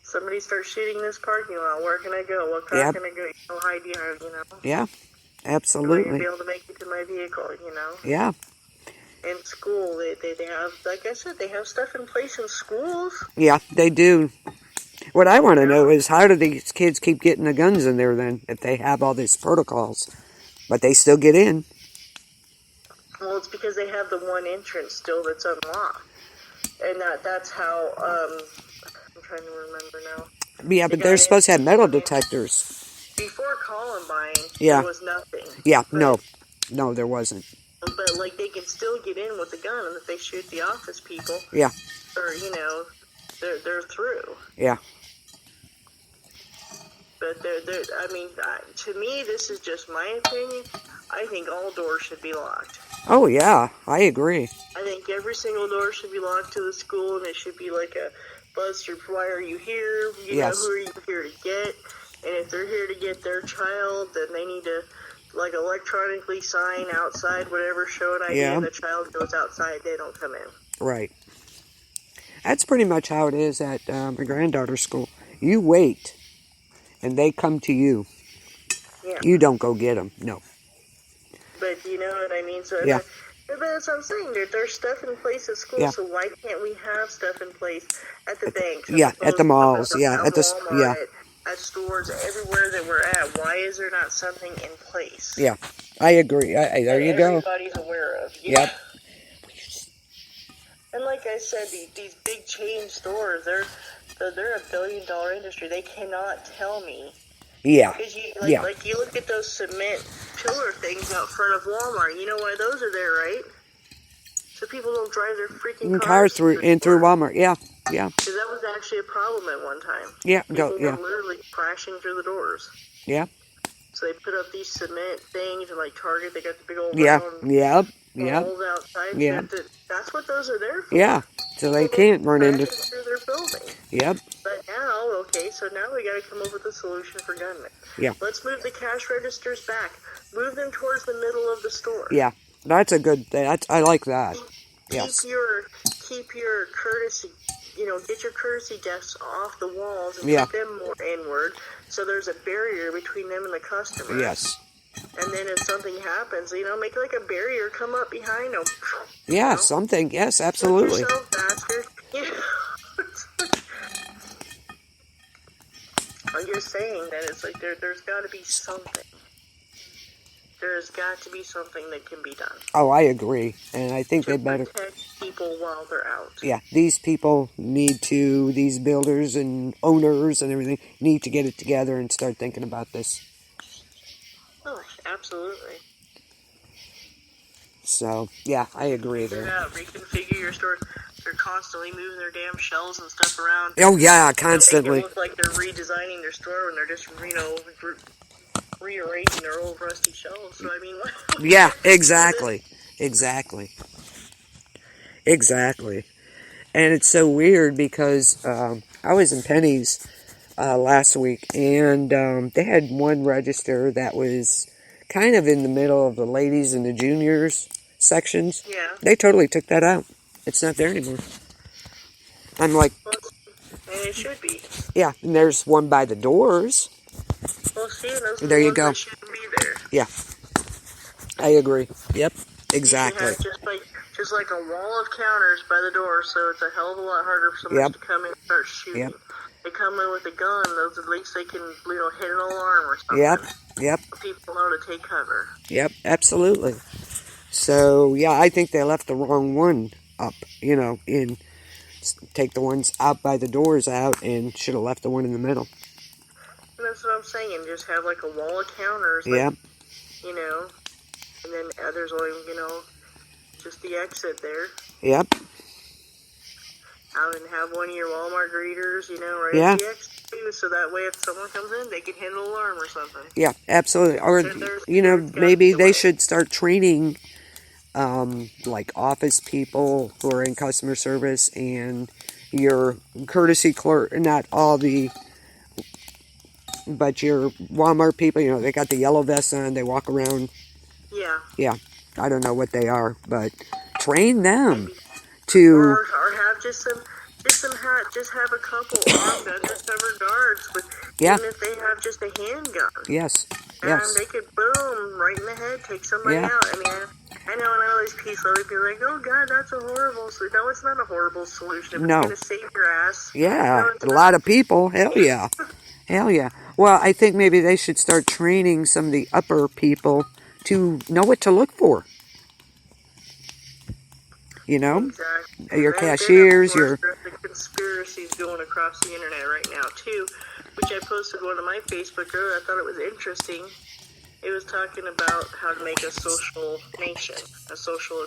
Somebody starts shooting this parking lot. Where can I go? What car can I go? You know, hide behind, you know? Yeah, absolutely. Am I going to be able to make it to my vehicle, you know? Yeah. In school, they have, like I said, they have stuff in place in schools. Yeah, they do. What I want to know is how do these kids keep getting the guns in there then, if they have all these protocols, but they still get in? Well, it's because they have the one entrance still that's unlocked. And that's how, I'm trying to remember now. Yeah, but they're supposed to have metal detectors. Before Columbine, there was nothing. Yeah, no, there wasn't. But, like, they can still get in with a gun, and if they shoot the office people, or, you know, they're through. Yeah. but I mean, to me, this is just my opinion. I think all doors should be locked. Oh, yeah, I agree. I think every single door should be locked to the school, and it should be like a buzz through, why are you here? You know, who are you here to get? And if they're here to get their child, then they need to, like, electronically sign outside, whatever, show an ID, and the child goes outside, they don't come in. Right. That's pretty much how it is at my granddaughter's school. You wait, and they come to you. Yeah. You don't go get them, no. But you know what I mean? So yeah. But that's what I'm saying. There's stuff in place at school, so why can't we have stuff in place at the banks? At the malls, at the Walmart, at stores, everywhere that we're at. Why is there not something in place? Yeah, I agree. There you go. Everybody's aware of. Yep. And like I said, these big chain stores, they're a $1 billion industry. They cannot tell me. Yeah. Because like you look at those cement pillar things out front of Walmart. You know why those are there, right? So people don't drive their freaking cars through Walmart. Yeah. Because that was actually a problem at one time. Yeah. People were literally crashing through the doors. Yeah. So they put up these cement things, and like Target, they got the big old holes outside. Yeah. That's what those are there for. Yeah. So they can't run into through their building. Yep. But now, so now we got to come up with a solution for gunmen. Yeah. Let's move the cash registers back. Move them towards the middle of the store. Yeah. That's a good thing. I like that. Keep your courtesy, get your courtesy desks off the walls and put them more inward, so there's a barrier between them and the customer. Yes. And then if something happens, make like a barrier, come up behind them. Yeah, something. Yes, absolutely. Put yourself faster. I'm just saying that it's like there's got to be something. There's got to be something that can be done. Oh, I agree. And I think they better protect people while they're out. Yeah, these people these builders and owners and everything need to get it together and start thinking about this. Oh, absolutely. So, yeah, I agree there. Yeah, reconfigure your store. They're constantly moving their damn shelves and stuff around. Oh, yeah, constantly. They look like they're redesigning their store when they're just, rearranging their old rusty shelves. So, I mean, what? Yeah, exactly. And it's so weird because I was in Penny's last week, and they had one register that was kind of in the middle of the ladies and the juniors sections. Yeah. They totally took that out. It's not there anymore. I'm like... And it should be. Yeah, and there's one by the doors. Well, see, those are there the you ones go. that shouldn't be there. Yeah. I agree. Yep, exactly. You should have just like a wall of counters by the door, so it's a hell of a lot harder for someone to come in and start shooting. Yep. They come in with a gun, those at least they can, hit an alarm or something. Yep. People know to take cover. Yep, absolutely. So, yeah, I think they left the wrong one up, take the ones out by the doors out and should have left the one in the middle. And that's what I'm saying, just have like a wall of counters. Yep. And then there's only, just the exit there. Yep. Out and have one of your Walmart greeters, right at the exit too, so that way if someone comes in, they can hit an alarm or something. Yeah, absolutely. Or, maybe they should start training, like office people who are in customer service and your courtesy clerk, not all but your Walmart people, they got the yellow vests on, they walk around. Yeah. Yeah, I don't know what they are, but train them to... Or have just have a couple armed undercover guards even if they have just a handgun. Yes. And they could boom right in the head, take somebody out. I mean, I know these people would be like, oh God, that's a horrible solution. No, it's not a horrible solution. It's going to save your ass. Yeah, a lot of people. Hell yeah. Hell yeah. Well, I think maybe they should start training some of the upper people to know what to look for. Exactly. Your cashiers, the conspiracies going across the internet right now too, which I posted one of my Facebook earlier. I thought it was interesting. It was talking about how to make a socialist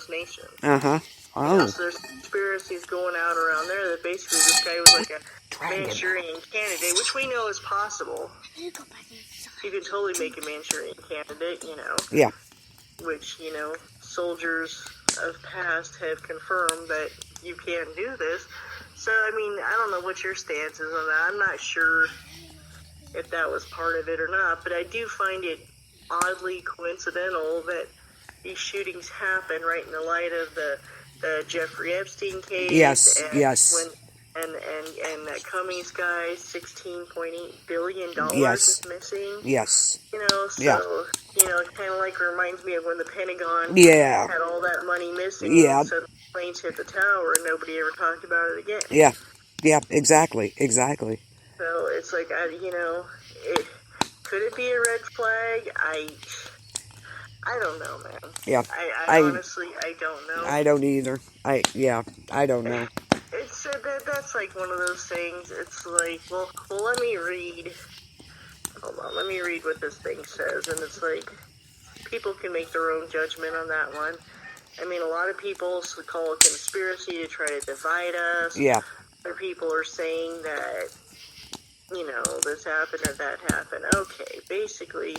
nation. Uh-huh. Oh. You know, so there's conspiracies going out around there that basically this guy was like a Manchurian candidate, which we know is possible. You can totally make a Manchurian candidate, you know. Yeah. Which, you know, soldiers of past have confirmed that you can't do this. So, I mean, I don't know what your stance is on that. I'm not sure if that was part of it or not, but I do find it oddly coincidental that these shootings happen right in the light of the Jeffrey Epstein case. Yes, and yes. And that Cummings guy, $16.8 billion yes. is missing. Yes. You know, so, you know, it kind of like reminds me of when the Pentagon had all that money missing. Yeah. So the planes hit the tower and nobody ever talked about it again. Yeah. Yeah, exactly. Exactly. So it's like, you know, could it be a red flag? I don't know, man. Yeah. I honestly, I don't know. I don't either. I don't know. It's that's like one of those things. It's like, well, let me read. Hold on, let me read what this thing says. And it's like, people can make their own judgment on that one. I mean, a lot of people call it conspiracy to try to divide us. Yeah. Other people are saying that, you know, this happened or that happened. Okay, basically,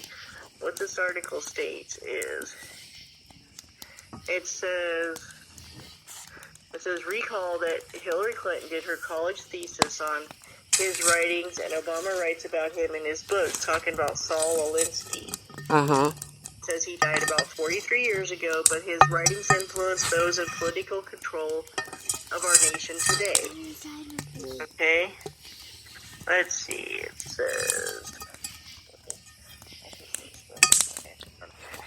what this article states is, it says, recall that Hillary Clinton did her college thesis on his writings, and Obama writes about him in his book, talking about Saul Alinsky. Uh-huh. It says he died about 43 years ago, but his writings influenced those in political control of our nation today. Okay? Let's see, it says...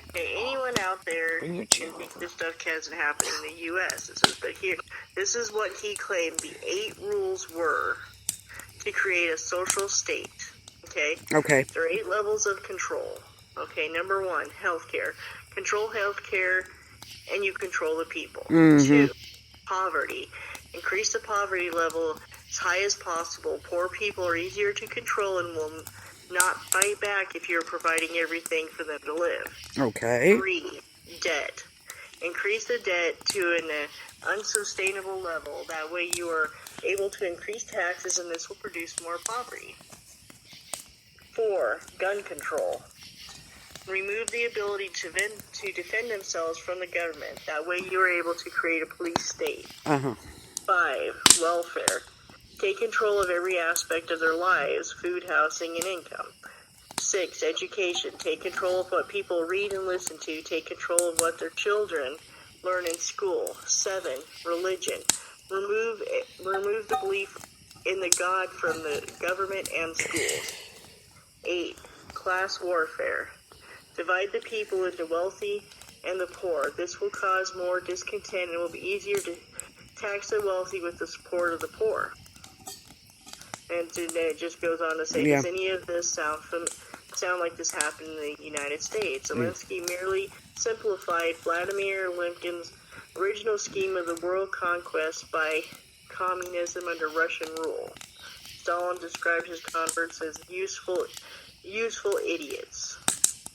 Okay, anyone out there can think this stuff hasn't happened in the U.S. It says, but here, this is what he claimed the 8 rules were to create a social state. Okay? Okay. There are 8 levels of control. Okay, number 1, healthcare. Control healthcare, and you control the people. Mm-hmm. 2, poverty. Increase the poverty level as high as possible. Poor people are easier to control and will not fight back if you're providing everything for them to live. Okay. 3, debt. Increase the debt to an unsustainable level. That way you are able to increase taxes, and this will produce more poverty. 4, gun control. Remove the ability to defend themselves from the government. That way you are able to create a police state. Uh-huh. 5, welfare. Take control of every aspect of their lives, food, housing, and income. 6, education. Take control of what people read and listen to. Take control of what their children learn in school. 7, religion. Remove the belief in the God from the government and schools. 8, class warfare. Divide the people into wealthy and the poor. This will cause more discontent and will be easier to tax the wealthy with the support of the poor. And then it just goes on to say, does any of this sound like this happened in the United States? Alinsky merely simplified Vladimir Lenin's original scheme of the world conquest by communism under Russian rule. Stalin described his converts as useful idiots.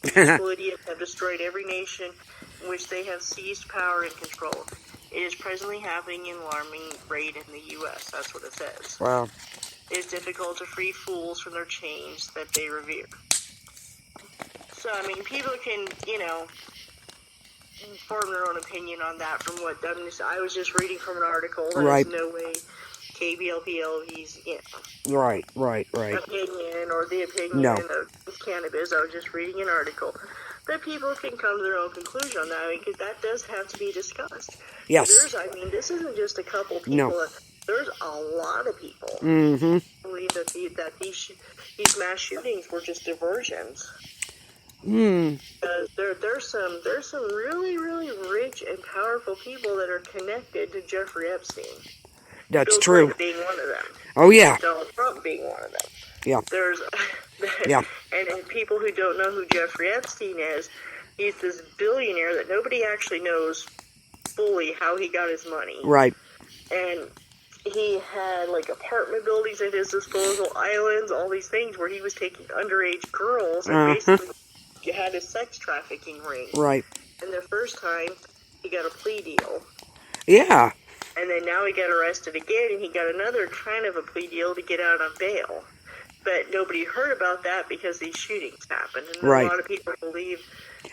Useful idiots have destroyed every nation in which they have seized power and control. It is presently happening in alarming rate in the U.S. That's what it says. Wow. It is difficult to free fools from their chains that they revere. So, I mean, people can, you know, form their own opinion on that from what I was just reading from an article. There's no way KBLP's, you know, right. opinion or the opinion of Cannabiz. I was just reading an article. But people can come to their own conclusion on that. I mean, because that does have to be discussed. Yes. This isn't just a couple people. No. There's a lot of people who believe that these mass shootings were just diversions. There's some really, really rich and powerful people that are connected to Jeffrey Epstein. That's Bill true. Clinton being one of them. Oh yeah. Donald Trump being one of them. Yeah. There's and people who don't know who Jeffrey Epstein is, he's this billionaire that nobody actually knows fully how he got his money. Right. And he had like apartment buildings at his disposal, islands, all these things where he was taking underage girls and basically had a sex trafficking ring. Right. And the first time he got a plea deal. Yeah. And then now he got arrested again, and he got another kind of a plea deal to get out on bail. But nobody heard about that because these shootings happened. And Right. a lot of people believe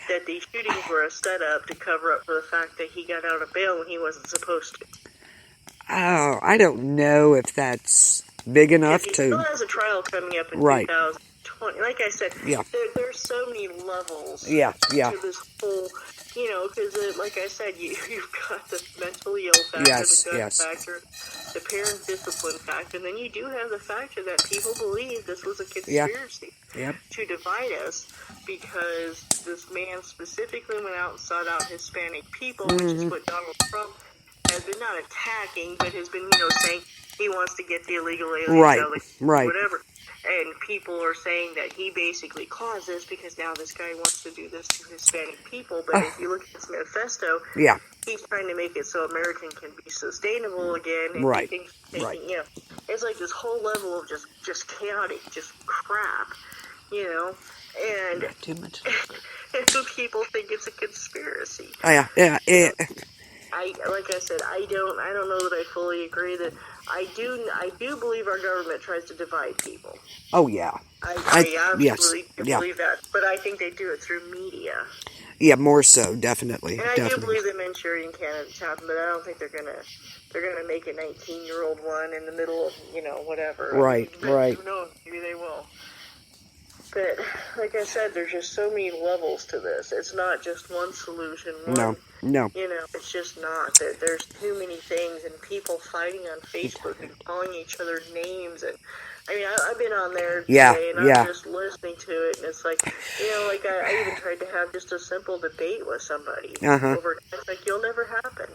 that these shootings were a setup to cover up for the fact that he got out of bail when he wasn't supposed to. Oh, I don't know if that's big enough He to... still has a trial coming up in Right. 2020. Like I said, Yeah. there's so many levels Yeah. to this whole, because like I said, you've got the mentally ill factor, Yes, the gun yes. factor, the parent discipline factor, and then you do have the factor that people believe this was a conspiracy to divide us because this man specifically went out and sought out Hispanic people, which is what Donald Trump has been not attacking, but has been, saying he wants to get the illegal aliens out, whatever. And people are saying that he basically caused this because now this guy wants to do this to Hispanic people. But if you look at his manifesto, he's trying to make it so American can be sustainable again. And he thinks it's like this whole level of just chaotic, just crap, and Not too much. and people think it's a conspiracy. Yeah. Like I said, I don't know that I fully agree that I do believe our government tries to divide people. Oh yeah. I absolutely believe that, but I think they do it through media. Yeah, more so, definitely. And I do believe the Manchurian Candidates happen, but I don't think they're gonna make a 19-year-old one in the middle of whatever. Right. Who knows? Maybe they will. But like I said, there's just so many levels to this. It's not just one solution. No. It's just not. There's too many things, and people fighting on Facebook and calling each other names. And I mean, I've been on there today, and I'm just listening to it, and it's like, I even tried to have just a simple debate with somebody over. It's like, you'll never happen.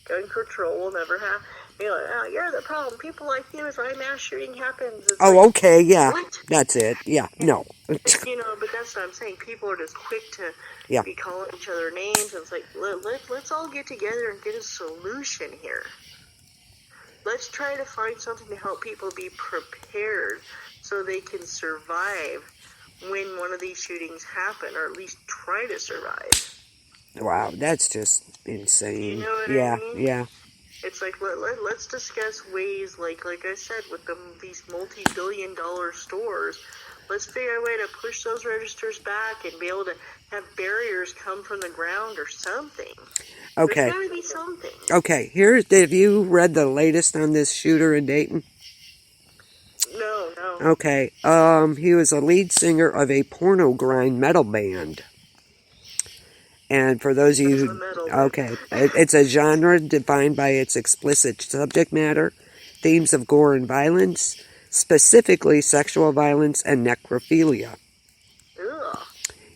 Gun control will never happen. You're the problem. People like you is why mass shooting happens. It's okay, yeah. What? That's it. Yeah, no. But that's what I'm saying. People are just quick to be calling each other names. And it's like, let's all get together and get a solution here. Let's try to find something to help people be prepared so they can survive when one of these shootings happen, or at least try to survive. Wow, that's just insane. You know what I mean? Yeah. It's like, let's discuss ways, like I said, with these multi-billion-dollar stores. Let's figure out a way to push those registers back and be able to have barriers come from the ground or something. Okay. There's got to be something. Okay, have you read the latest on this shooter in Dayton? No. Okay, he was a lead singer of a porno grind metal band. And for those of you who... Okay, it's a genre defined by its explicit subject matter, themes of gore and violence, specifically sexual violence and necrophilia. Ugh.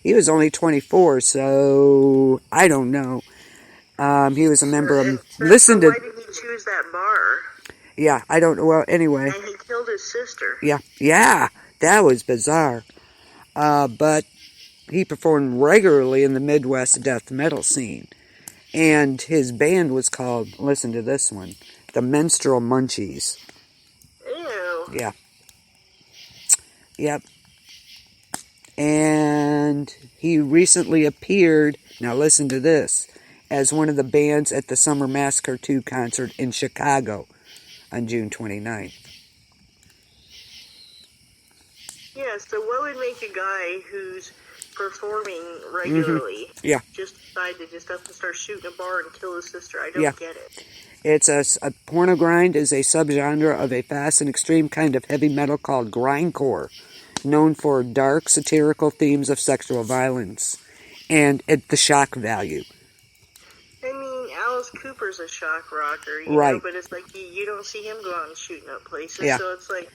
He was only 24, so I don't know. He was a member of... Why did he choose that bar? Yeah, I don't know. Well, anyway. And he killed his sister. Yeah, that was bizarre. But he performed regularly in the Midwest death metal scene. And his band was called, listen to this one, the Menstrual Munchies. Ew. Yeah. Yep. And he recently appeared, now listen to this, as one of the bands at the Summer Massacre 2 concert in Chicago on June 29th. Yeah, so what would make a guy who's performing regularly just decide to just up and start shooting a bar and kill his sister? I don't get it. It's a porno grind is a subgenre of a fast and extreme kind of heavy metal called grindcore, known for dark, satirical themes of sexual violence and the shock value. I mean, Alice Cooper's a shock rocker, you know, but it's like you don't see him go out and shooting up places, so it's like,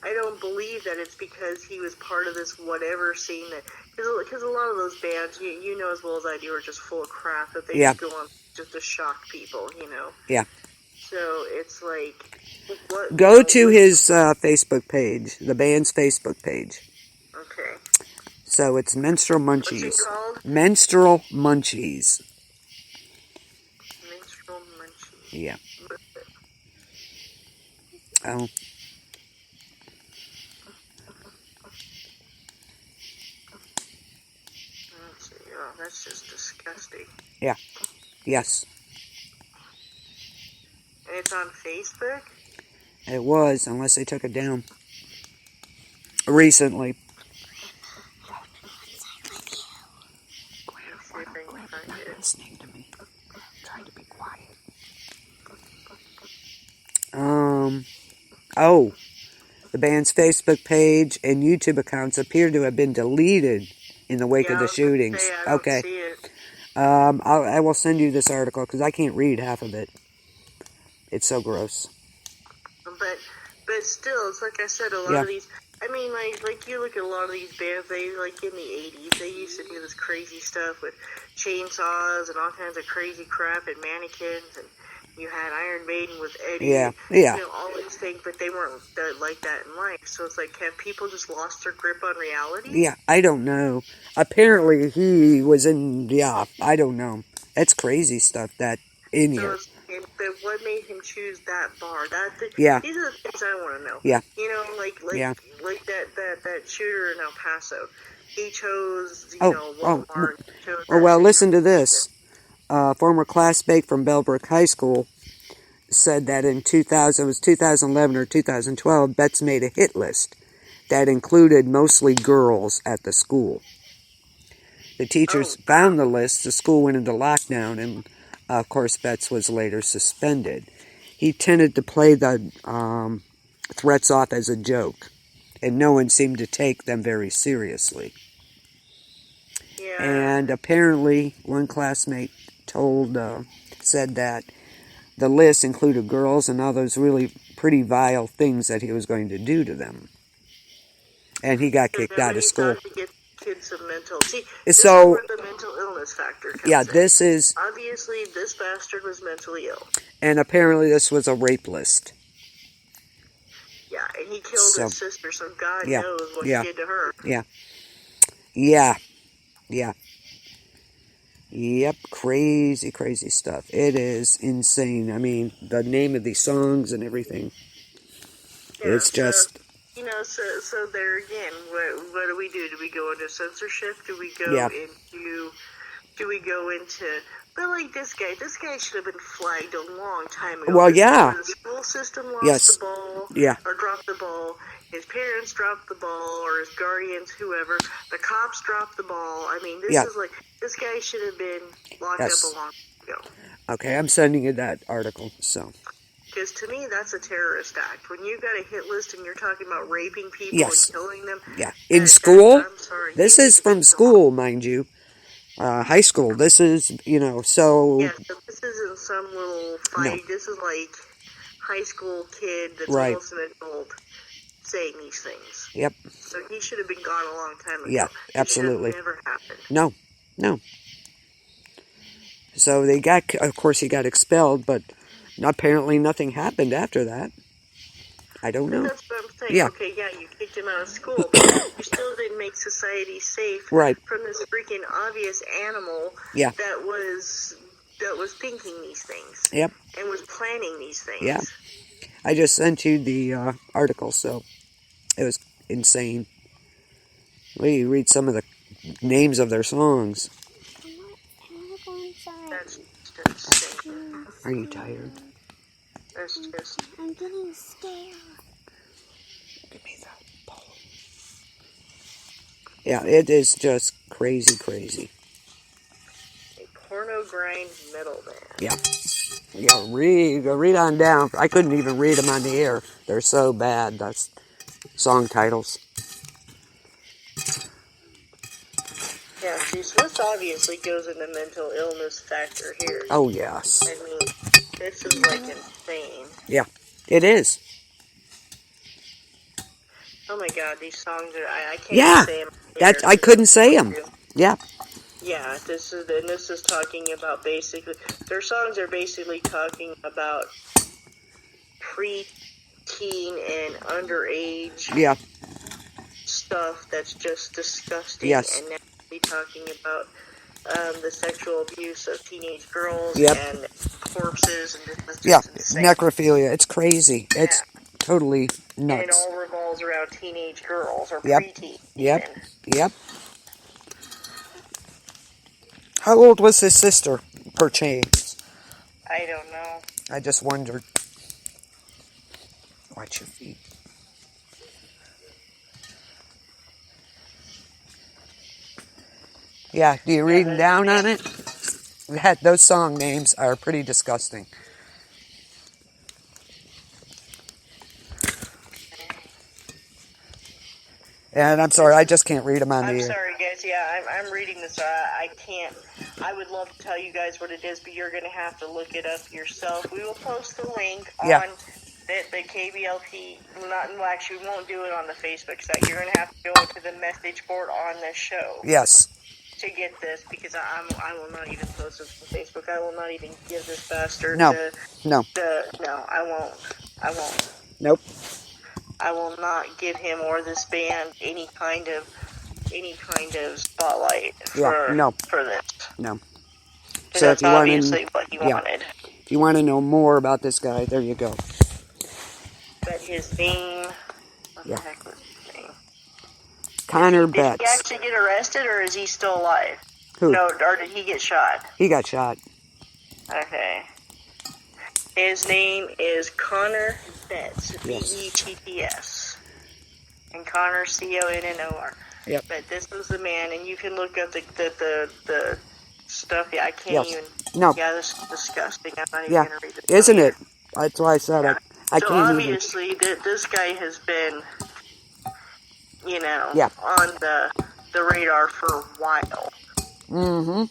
I don't believe that it's because he was part of this whatever scene that, because a lot of those bands, you know as well as I do, are just full of crap that they just go on just to shock people, you know. Yeah. So it's like, go to his Facebook page, the band's Facebook page. Okay. So it's Menstrual Munchies. What's it called? Menstrual Munchies. Menstrual Munchies. Yeah. Oh. That's just disgusting. Yeah. Yes. And it's on Facebook? It was, unless they took it down. Recently. Quit listening to me. Try to be quiet. Oh. The band's Facebook page and YouTube accounts appear to have been deleted in the wake of the shootings. I don't see it. I will send you this article because I can't read half of it. It's so gross. But still, it's like I said, a lot of these. I mean, like you look at a lot of these bands. They like in the '80s, they used to do this crazy stuff with chainsaws and all kinds of crazy crap and mannequins and. You had Iron Maiden with Eddie. Yeah. You know, all these things, but they weren't like that in life. So it's like, have people just lost their grip on reality? Yeah, I don't know. Apparently he was in, I don't know. That's crazy stuff that in here. But what made him choose that bar? These are the things I want to know. Yeah. You know, like that shooter in El Paso. He chose, one bar. Well, listen to this. Former classmate from Bellbrook High School said that in 2011 or 2012, Betts made a hit list that included mostly girls at the school. The teachers found the list, the school went into lockdown, and of course Betts was later suspended. He tended to play the threats off as a joke, and no one seemed to take them very seriously. Yeah. And apparently one classmate said that the list included girls and all those really pretty vile things that he was going to do to them. And he got kicked out of school. To get kids some mental. See, this is where the mental illness factor comes in. This is... Obviously, this bastard was mentally ill. And apparently this was a rape list. Yeah, and he killed his sister, so God knows what he did to her. Yeah. Yep, crazy, crazy stuff. It is insane. I mean, the name of these songs and everything. Yeah, it's just... So there again, what do we do? Do we go into censorship? Do we go into... But like this guy should have been flagged a long time ago. Well, yeah. The school system lost the ball. Yeah. Or dropped the ball. His parents dropped the ball, or his guardians, whoever. The cops dropped the ball. I mean, this guy should have been locked up a long time ago. Okay, I'm sending you that article, so. Because to me, that's a terrorist act. When you've got a hit list and you're talking about raping people and killing them. Yeah, in school? I'm sorry. This is from school, mind you. High school. This is, so... Yeah, so this isn't some little fight. No. This is like high school kid that's almost an adult saying these things. Yep. So he should have been gone a long time ago. Yeah, absolutely. It should have never happened. No. So he got expelled, but apparently nothing happened after that. I don't know. That's what I'm saying. Yeah. Okay, you kicked him out of school, but you still didn't make society safe from this freaking obvious animal that was thinking these things. Yep. And was planning these things. Yeah. I just sent you the article, so it was insane. Well, you read some of the names of their songs. That's just insane. Are you tired? That's just... I'm getting scared. Give me that bowl. Yeah, it is just crazy, crazy. A porno grind metal band. Yeah. Read on down. I couldn't even read them on the air. They're so bad. That's song titles. Yeah, see, so this obviously goes into mental illness factor here. Oh, yes. I mean, this is like insane. Yeah, it is. Oh my God, these songs are, I can't say them. I couldn't say them. Yeah. Yeah, this is talking about basically, their songs are basically talking about pre-teen and underage stuff that's just disgusting. Yes. And now we're talking about the sexual abuse of teenage girls and corpses and this necrophilia. It's crazy. It's totally nuts. And it all revolves around teenage girls or preteen. Yep. How old was his sister, perchance? I don't know. I just wondered. Watch your feet. Yeah, do you read down on it? Those song names are pretty disgusting. And I'm sorry, I just can't read them on the air. I'm sorry, guys. Yeah, I'm reading this. I can't. I would love to tell you guys what it is, but you're going to have to look it up yourself. We will post the link on the KBLP. Actually, we won't do it on the Facebook site. You're going to have to go to the message board on the show. Yes. To get this, because I will not even post this to Facebook. I will not even give this bastard No, I won't. Nope. I will not give him or this band any kind of spotlight for this. No. So that's obviously what he wanted. If you want to know more about this guy, there you go. But his name, what the heck was his name? Connor Betts. Did he actually get arrested, or is he still alive? Who? No, or did he get shot? He got shot. Okay. His name is Connor Betts, Yes. Betts, and Connor Connor. Yep. But this was the man, and you can look up the stuff. Yeah, I can't even. No. Yeah, this is disgusting. I'm not even going to read it. Isn't it? That's why I said it. I so can't obviously, even. This guy has been, on the radar for a while. Mm-hmm.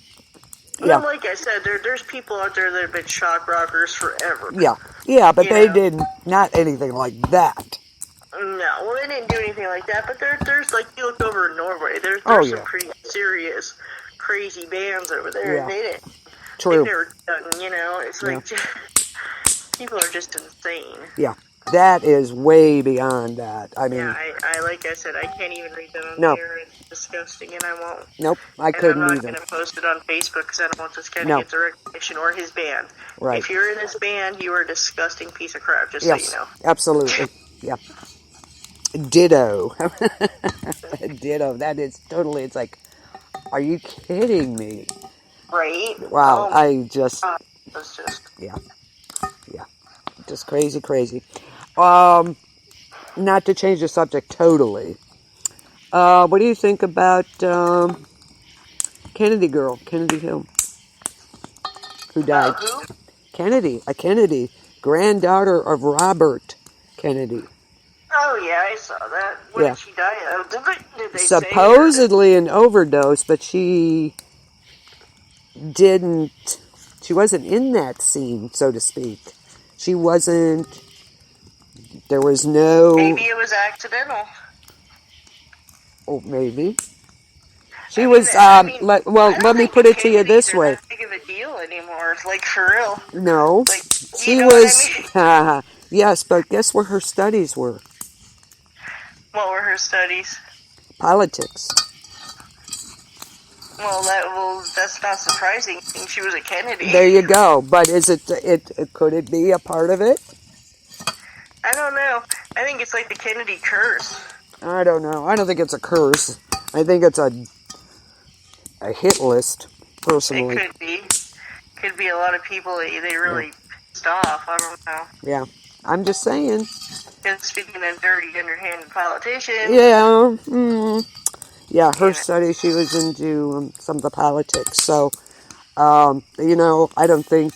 Yeah. Well, like I said, there's people out there that have been shock rockers forever. Yeah, but they did not anything like that. No, well, they didn't do anything like that, but there's like, you look over in Norway, there's some pretty serious, crazy bands over there, and they didn't. True. They've never done, it's like, people are just insane. Yeah, that is way beyond that. I mean... Yeah, I like I said, I can't even read that on there. It's disgusting, and I won't. Nope, I couldn't either. I'm not going to post it on Facebook, because I don't want this guy to get the recognition, or his band. Right. If you're in this band, you are a disgusting piece of crap, just so you know. Absolutely. Yeah. Ditto. Ditto. That is totally, it's like, are you kidding me? Right? Wow, I just... That's just... Yeah. Just crazy. Not to change the subject totally. What do you think about Kennedy Hill, who died? Who? Kennedy, granddaughter of Robert Kennedy. Oh, yeah, I saw that. What did she die of? Did they supposedly an overdose, but she wasn't in that scene, so to speak. She wasn't, there was no... Maybe it was accidental. Oh, maybe. She let me put it to you this way. Not big of a deal anymore, like, for real. No. Like, she was, yes, but guess where her studies were? What were her studies? Politics. Well, that's not surprising. She was a Kennedy. There you go. But could it be a part of it? I don't know. I think it's like the Kennedy curse. I don't know. I don't think it's a curse. I think it's a hit list, personally. It could be. Could be a lot of people that they really pissed off. I don't know. Yeah. I'm just saying. And speaking of dirty, underhanded politicians. Yeah. Yeah, her study, she was into some of the politics. So, I don't think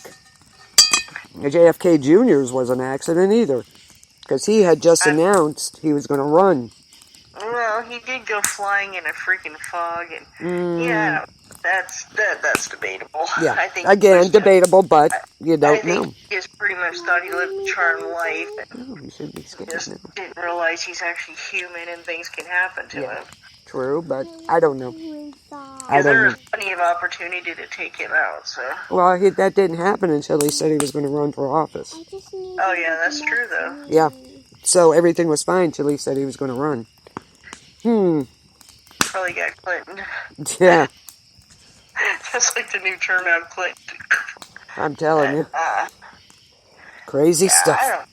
JFK Jr.'s was an accident either. Because he had just announced he was going to run. Well, he did go flying in a freaking fog. And that's debatable. Yeah, I think debatable, but you don't know. I think he just pretty much thought he lived a charmed life. And he should be scared just now. didn't realize he's actually human and things can happen to him. True, but I don't know. There was plenty of opportunity to take him out, so... Well, that didn't happen until he said he was going to run for office. Oh, yeah, that's true, though. Yeah. So everything was fine until he said he was going to run. Probably got Clinton. Yeah. That's like the new term now, Clinton. I'm telling you. Crazy stuff.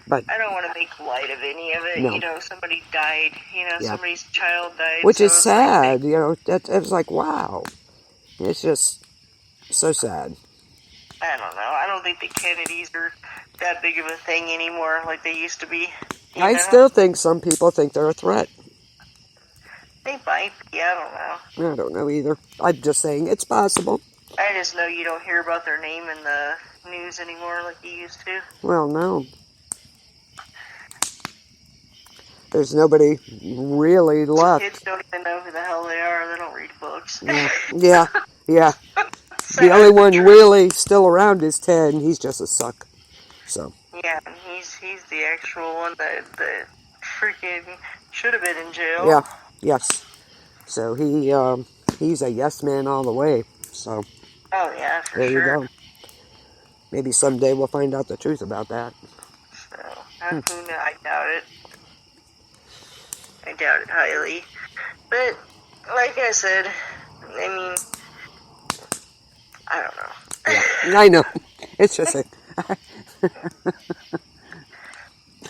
I don't want to make light of any of it. No. Somebody died. Somebody's child died. Which is sad. It was like, wow. It's just so sad. I don't know. I don't think the Kennedys are that big of a thing anymore like they used to be. I still think some people think they're a threat. They might be, I don't know. I don't know either. I'm just saying it's possible. I just know you don't hear about their name in the news anymore like you used to. Well, no. There's nobody really left. Kids don't even know who the hell they are. They don't read books. Yeah. The only one really still around is Ted, and he's just a suck. So. Yeah, and he's the actual one that freaking should have been in jail. Yeah. Yes. So he's a yes man all the way. So. Oh yeah, for there sure. There you go. Maybe someday we'll find out the truth about that. So who knows? I doubt it. I doubt it highly. But like I said, I mean, I don't know. Yeah, I know. It's just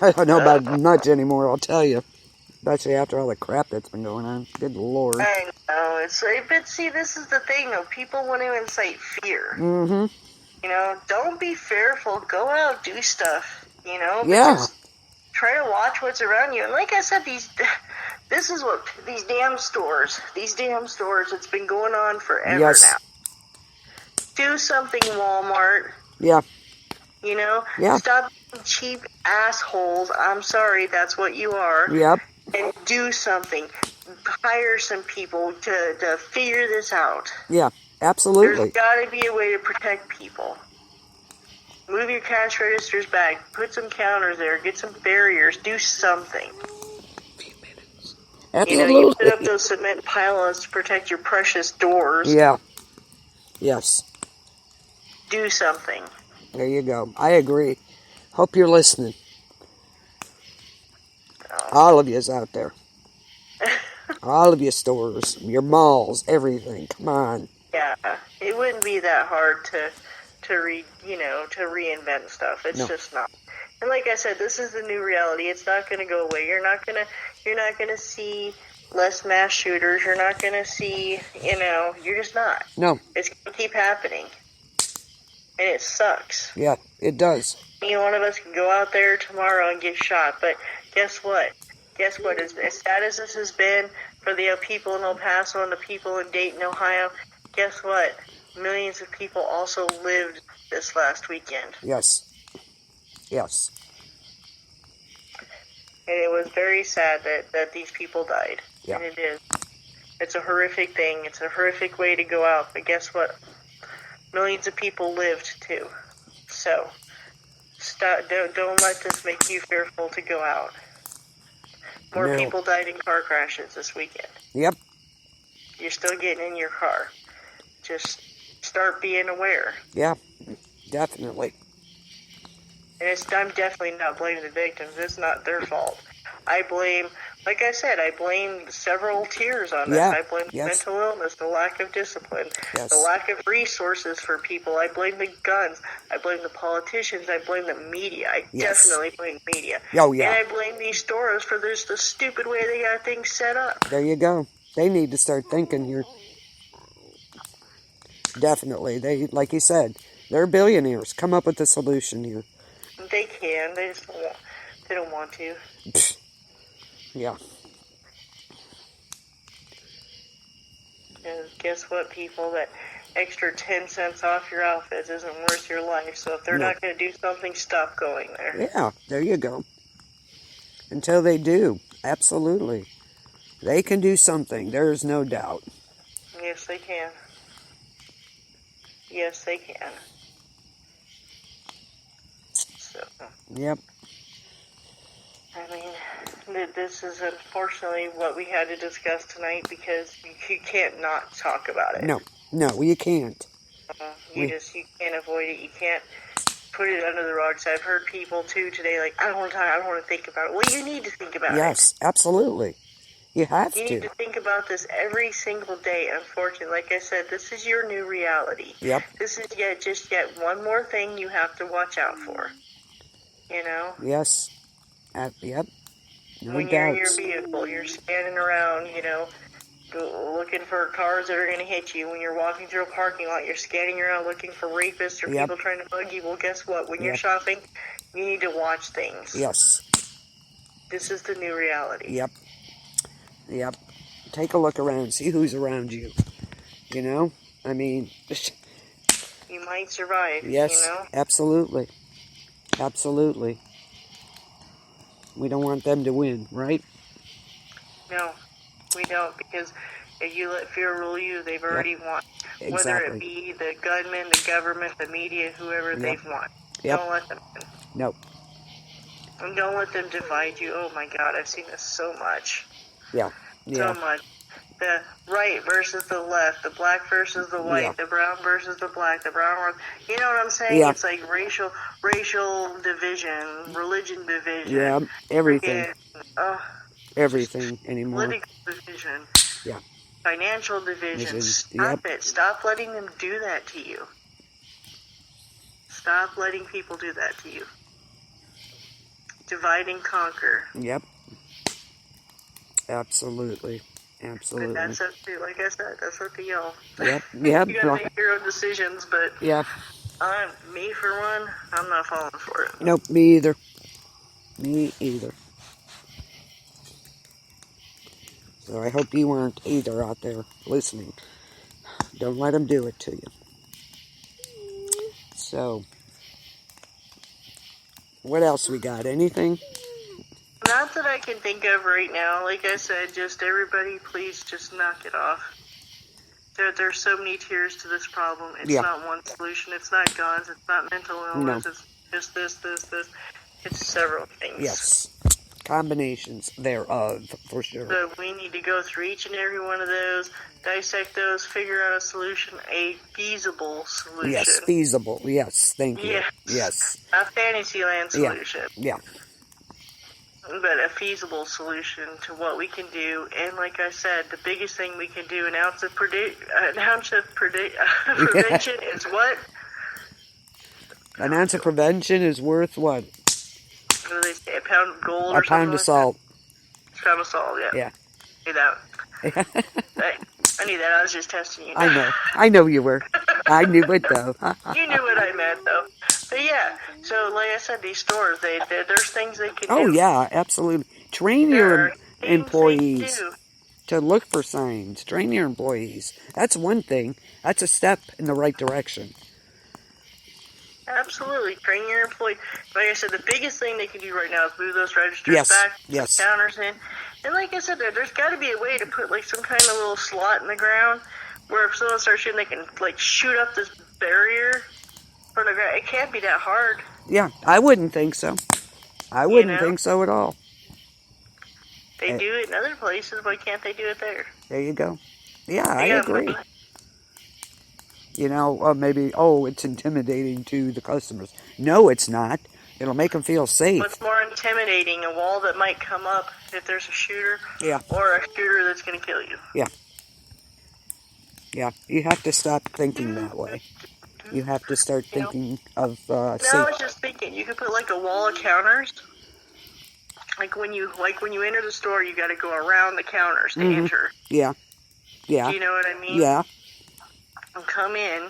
I don't know about much anymore, I'll tell you. Especially after all the crap that's been going on. Good Lord. I know. It's like, but see, this is the thing, though. People want to incite fear. Mm-hmm. You know, don't be fearful. Go out, do stuff. You know? Yeah. Just try to watch what's around you. And like I said, this is what these damn stores, it's been going on forever now. Do something, Walmart. Yeah. You know? Yeah. Stop being cheap assholes. I'm sorry, that's what you are. Yep. And do something. Hire some people to figure this out. Yeah, absolutely. There's got to be a way to protect people. Move your cash registers back. Put some counters there. Get some barriers. Do something. Absolutely. You know, you put up those cement pylons to protect your precious doors. Yeah. Yes. Do something. There you go. I agree. Hope you're listening. All of you's out there. All of your stores, your malls, everything. Come on. Yeah, it wouldn't be that hard to reinvent stuff. It's just not. And like I said, this is the new reality. It's not going to go away. You're not going to see less mass shooters. You're not going to see, you're just not. No. It's going to keep happening. And it sucks. Yeah, it does. One of us can go out there tomorrow and get shot, but guess what? As sad as this has been for the people in El Paso and the people in Dayton, Ohio, guess what? Millions of people also lived this last weekend. Yes. Yes. And it was very sad that these people died. Yeah. And it is. It's a horrific thing. It's a horrific way to go out. But guess what? Millions of people lived too. So, don't let this make you fearful to go out. More people died in car crashes this weekend. Yep. You're still getting in your car. Just start being aware. Yeah, definitely. And I'm definitely not blaming the victims. It's not their fault. Like I said, I blame several tiers on this. I blame mental illness, the lack of discipline, the lack of resources for people. I blame the guns. I blame the politicians. I blame the media. I definitely blame the media. Oh, yeah. And I blame these stores for the stupid way they got things set up. There you go. They need to start thinking here. Definitely. They, like you said, they're billionaires. Come up with a solution here. They can. They just don't want to. Yeah. And guess what, people? That extra 10 cents off your outfits isn't worth your life. So if they're not going to do something, stop going there. Yeah, there you go. Until they do. Absolutely. They can do something. There is no doubt. Yes, they can. Yes, they can. So. Yep. I mean, this is unfortunately what we had to discuss tonight because you can't not talk about it. No, you can't. You can't avoid it. You can't put it under the rug. So I've heard people too today like, I don't want to talk. I don't want to think about it. Well, you need to think about it. Yes, absolutely. You have to. You need to think about this every single day. Unfortunately, like I said, this is your new reality. Yep. This is yet one more thing you have to watch out for. You know? Yes. Yep. No when doubts. You're in your vehicle, you're scanning around, looking for cars that are going to hit you. When you're walking through a parking lot, you're scanning around looking for rapists or people trying to bug you. Well, guess what? When you're shopping, You need to watch things. Yes. This is the new reality. Yep. Yep. Take a look around. See who's around you. You know? I mean... You might survive, yes, you know? Absolutely. Absolutely. We don't want them to win, right? No, we don't, because if you let fear rule you, they've already won. Exactly. Whether it be the gunmen, the government, the media, whoever, they've won. Don't let them win. Nope. And don't let them divide you. Oh my God, I've seen this so much. Yeah. So much. The right versus the left, the black versus the white, the brown versus the black, the brown versus... You know what I'm saying? Yeah. It's like racial division, religion division. Yeah, everything. Freaking, everything anymore. Political division. Yeah. Financial division. Stop it. Stop letting them do that to you. Stop letting people do that to you. Divide and conquer. Yep. Absolutely. Absolutely. But that's up to, like I said, that's up to y'all. Yep. Yep. You gotta make your own decisions, but me for one, I'm not falling for it. Nope, me either. Me either. So I hope you aren't either out there listening. Don't let them do it to you. So, what else we got? Anything? Not that I can think of right now. Like I said, just everybody, please just knock it off. There's so many tiers to this problem. It's not one solution. It's not guns. It's not mental illness. No. It's just this. It's several things. Yes. Combinations thereof, for sure. So we need to go through each and every one of those, dissect those, figure out a solution, a feasible solution. Yes, feasible. Yes, thank you. Yes. A Fantasyland solution. Yeah. But a feasible solution to what we can do. And like I said, the biggest thing we can do, an ounce of prevention is what? An ounce of prevention is worth what? What do they say? A pound of gold or something? A pound of salt. A pound of salt, yeah. I knew that. I knew that. I was just testing you. I know. I know you were. I knew it, though. You knew what I meant, though. But yeah, so like I said, these stores, there's things they can do. Oh, yeah, absolutely. Train your employees to look for signs. Train your employees. That's one thing. That's a step in the right direction. Absolutely. Train your employees. Like I said, the biggest thing they can do right now is move those registers back, put counters in. And like I said, there's got to be a way to put like some kind of little slot in the ground where if someone starts shooting, they can like shoot up this barrier from the ground. It can't be that hard. Yeah, I wouldn't think so. I wouldn't think so at all. They do it in other places. Why can't they do it there? There you go. Yeah, I agree. You know, maybe, it's intimidating to the customers. No, it's not. It'll make them feel safe. What's more intimidating, a wall that might come up if there's a shooter, or a shooter that's going to kill you? Yeah. Yeah, you have to stop thinking that way. You have to start thinking of safety. No, I was just thinking, you could put like a wall of counters. Like when you enter the store, you got to go around the counters to enter. Yeah. Yeah. Do you know what I mean? Yeah. Come in,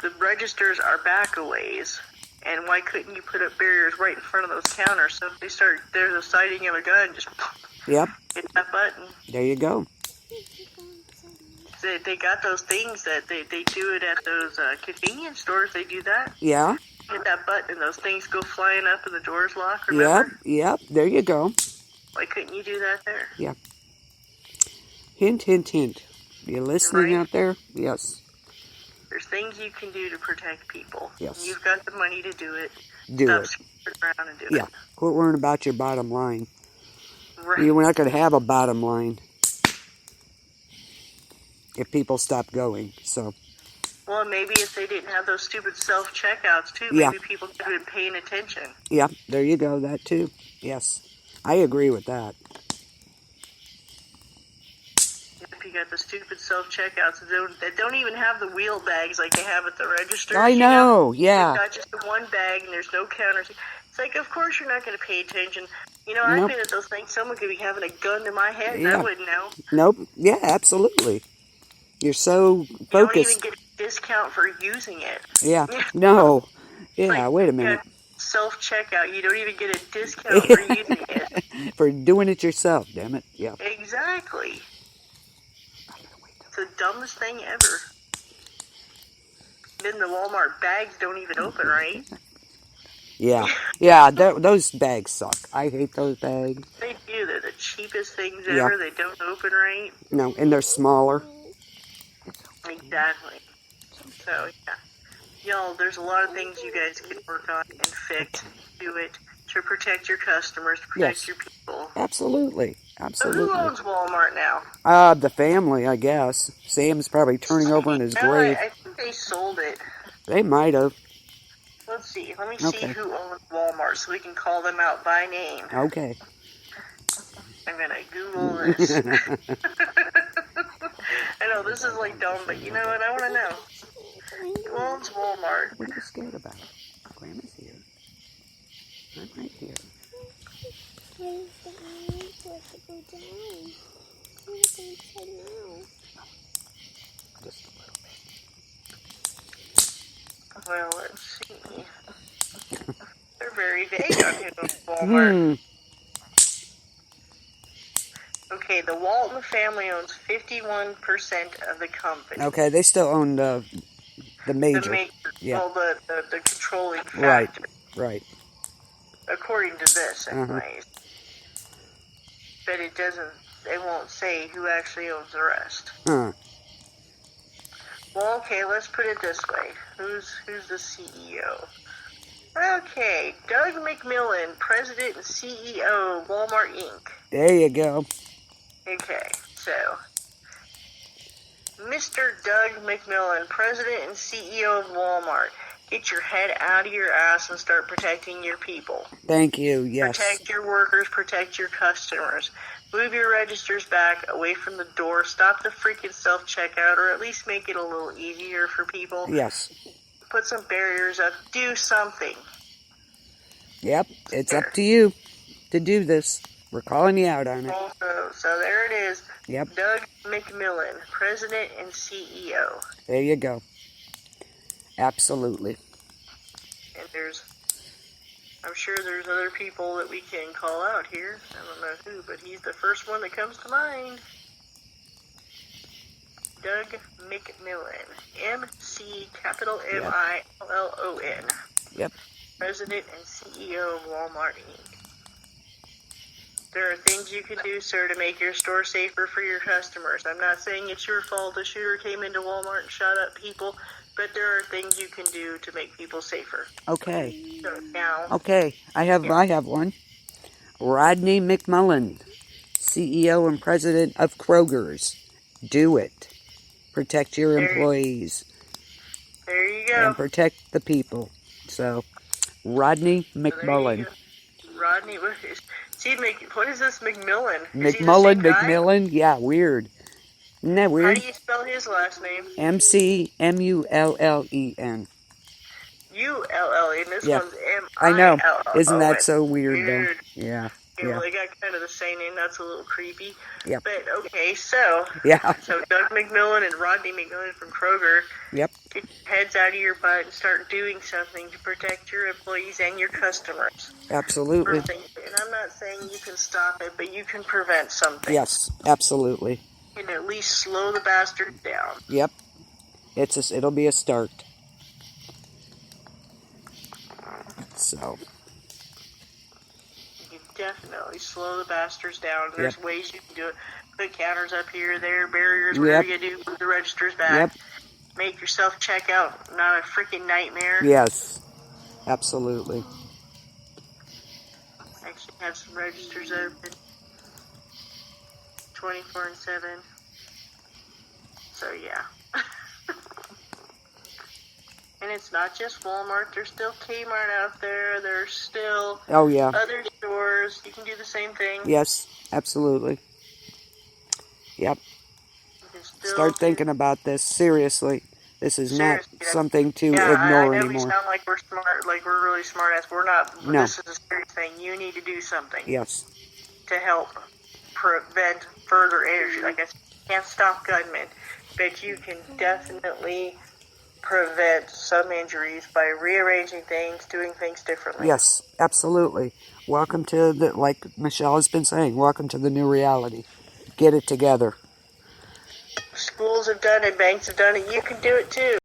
the registers are back a ways, and why couldn't you put up barriers right in front of those counters so if there's a sighting of a gun, just hit that button. There you go. They got those things that they do it at those convenience stores. They do that. Yeah. Hit that button and those things go flying up and the doors lock, remember? Yep, there you go. Why couldn't you do that there? Yeah. Hint, hint, hint. You listening out there? Yes. There's things you can do to protect people. Yes. You've got the money to do it. Do it. Around and do it. Quit worrying about your bottom line. Right. You're not going to have a bottom line if people stop going. So. Well, maybe if they didn't have those stupid self-checkouts, too, maybe people could have been paying attention. Yeah, there you go. That, too. Yes. I agree with that. If you got the stupid self-checkouts that don't even have the wheel bags like they have at the register. I know, yeah. They've got just the one bag and there's no counters. It's like, of course you're not going to pay attention. You know, I've been at those things. Someone could be having a gun to my head and I wouldn't know. Nope. Yeah, absolutely. You're so focused. You don't even get a discount for using it. Yeah. No. Yeah, wait a minute. self-checkout. You don't even get a discount for using it. For doing it yourself, damn it. Yeah. Exactly. It's the dumbest thing ever. Then the Walmart bags don't even open right. Yeah. Yeah, those bags suck. I hate those bags. They do. They're the cheapest things Yeah. ever. They don't open right. No, and they're smaller. Exactly. So, yeah. Y'all, there's a lot of things you guys can work on and fix, do it, to protect your customers, to protect your people. Absolutely. Absolutely. So who owns Walmart now? The family, I guess. Sam's probably turning over in his grave. I think they sold it. They might have. Let's see. Let me see who owns Walmart so we can call them out by name. Okay. I'm going to Google this. I know, this is like dumb, but you know what? I want to know. Who owns Walmart? What are you scared about? Grandma's here. I'm right here. Just a little bit. Well, let's see. They're very vague on who owns Walmart. Okay, the Walton family owns 51% of the company. Okay, they still own the major. The major, yeah. Well, the controlling factor. Right. According to this, anyways. But it doesn't, they won't say who actually owns the rest. Huh. Well, okay, let's put it this way. Who's the CEO? Okay, Doug McMillan, President and CEO of Walmart Inc. There you go. Okay, so Mr. Doug McMillan, President and CEO of Walmart, get your head out of your ass and start protecting your people. Thank you, yes. Protect your workers, protect your customers. Move your registers back away from the door. Stop the freaking self-checkout, or at least make it a little easier for people. Yes. Put some barriers up. Do something. Yep, it's up to you to do this. We're calling you out on it. Also, so there it is. Yep. Doug McMillan, President and CEO. There you go. Absolutely. And I'm sure there's other people that we can call out here. I don't know who, but he's the first one that comes to mind. Doug McMillan. M-C, capital M-I-L-L-O-N. Yep. President and CEO of Walmart Inc. There are things you can do, sir, to make your store safer for your customers. I'm not saying it's your fault a shooter came into Walmart and shot up people, but there are things you can do to make people safer. Okay. So now... Okay, I have one. Rodney McMullen, CEO and President of Kroger's. Do it. Protect your employees. There you go. And protect the people. So, Rodney McMullen. Rodney, what is this McMillan? McMullen, yeah, weird. Isn't that weird? How do you spell his last name? M-C-M-U-L-L-E-N. U-L-L-E-N. This one's M-I-L-L-O-N. I know. Isn't that so weird, though? Yeah. Well, they got kind of the same name. That's a little creepy. Yep. But, okay, so... Yeah. So, Doug McMillan and Rodney McMillan from Kroger... Yep. Get your heads out of your butt and start doing something to protect your employees and your customers. Absolutely. And I'm not saying you can stop it, but you can prevent something. Yes, absolutely. And at least slow the bastard down. Yep. It'll be a start. So... Definitely slow the bastards down. There's ways you can do it. Put counters up here, there, barriers, whatever you do. Move the registers back. Make yourself check out. Not a freaking nightmare. Yes, absolutely. Actually have some registers open 24/7. So yeah. And it's not just Walmart. There's still Kmart out there. There's still other stores. You can do the same thing. Yes, absolutely. Yep. Start thinking about this. Seriously. This is not something to ignore I know anymore. We sound like we're smart, like we're really smart ass. We're not. No. This is a serious thing. You need to do something. Yes. To help prevent further injury. Like I said, you can't stop gunmen, but you can definitely prevent some injuries by rearranging things, doing things differently. Yes, absolutely. Welcome to the, like Michelle has been saying, welcome to the new reality. Get it together. Schools have done it, banks have done it, you can do it too.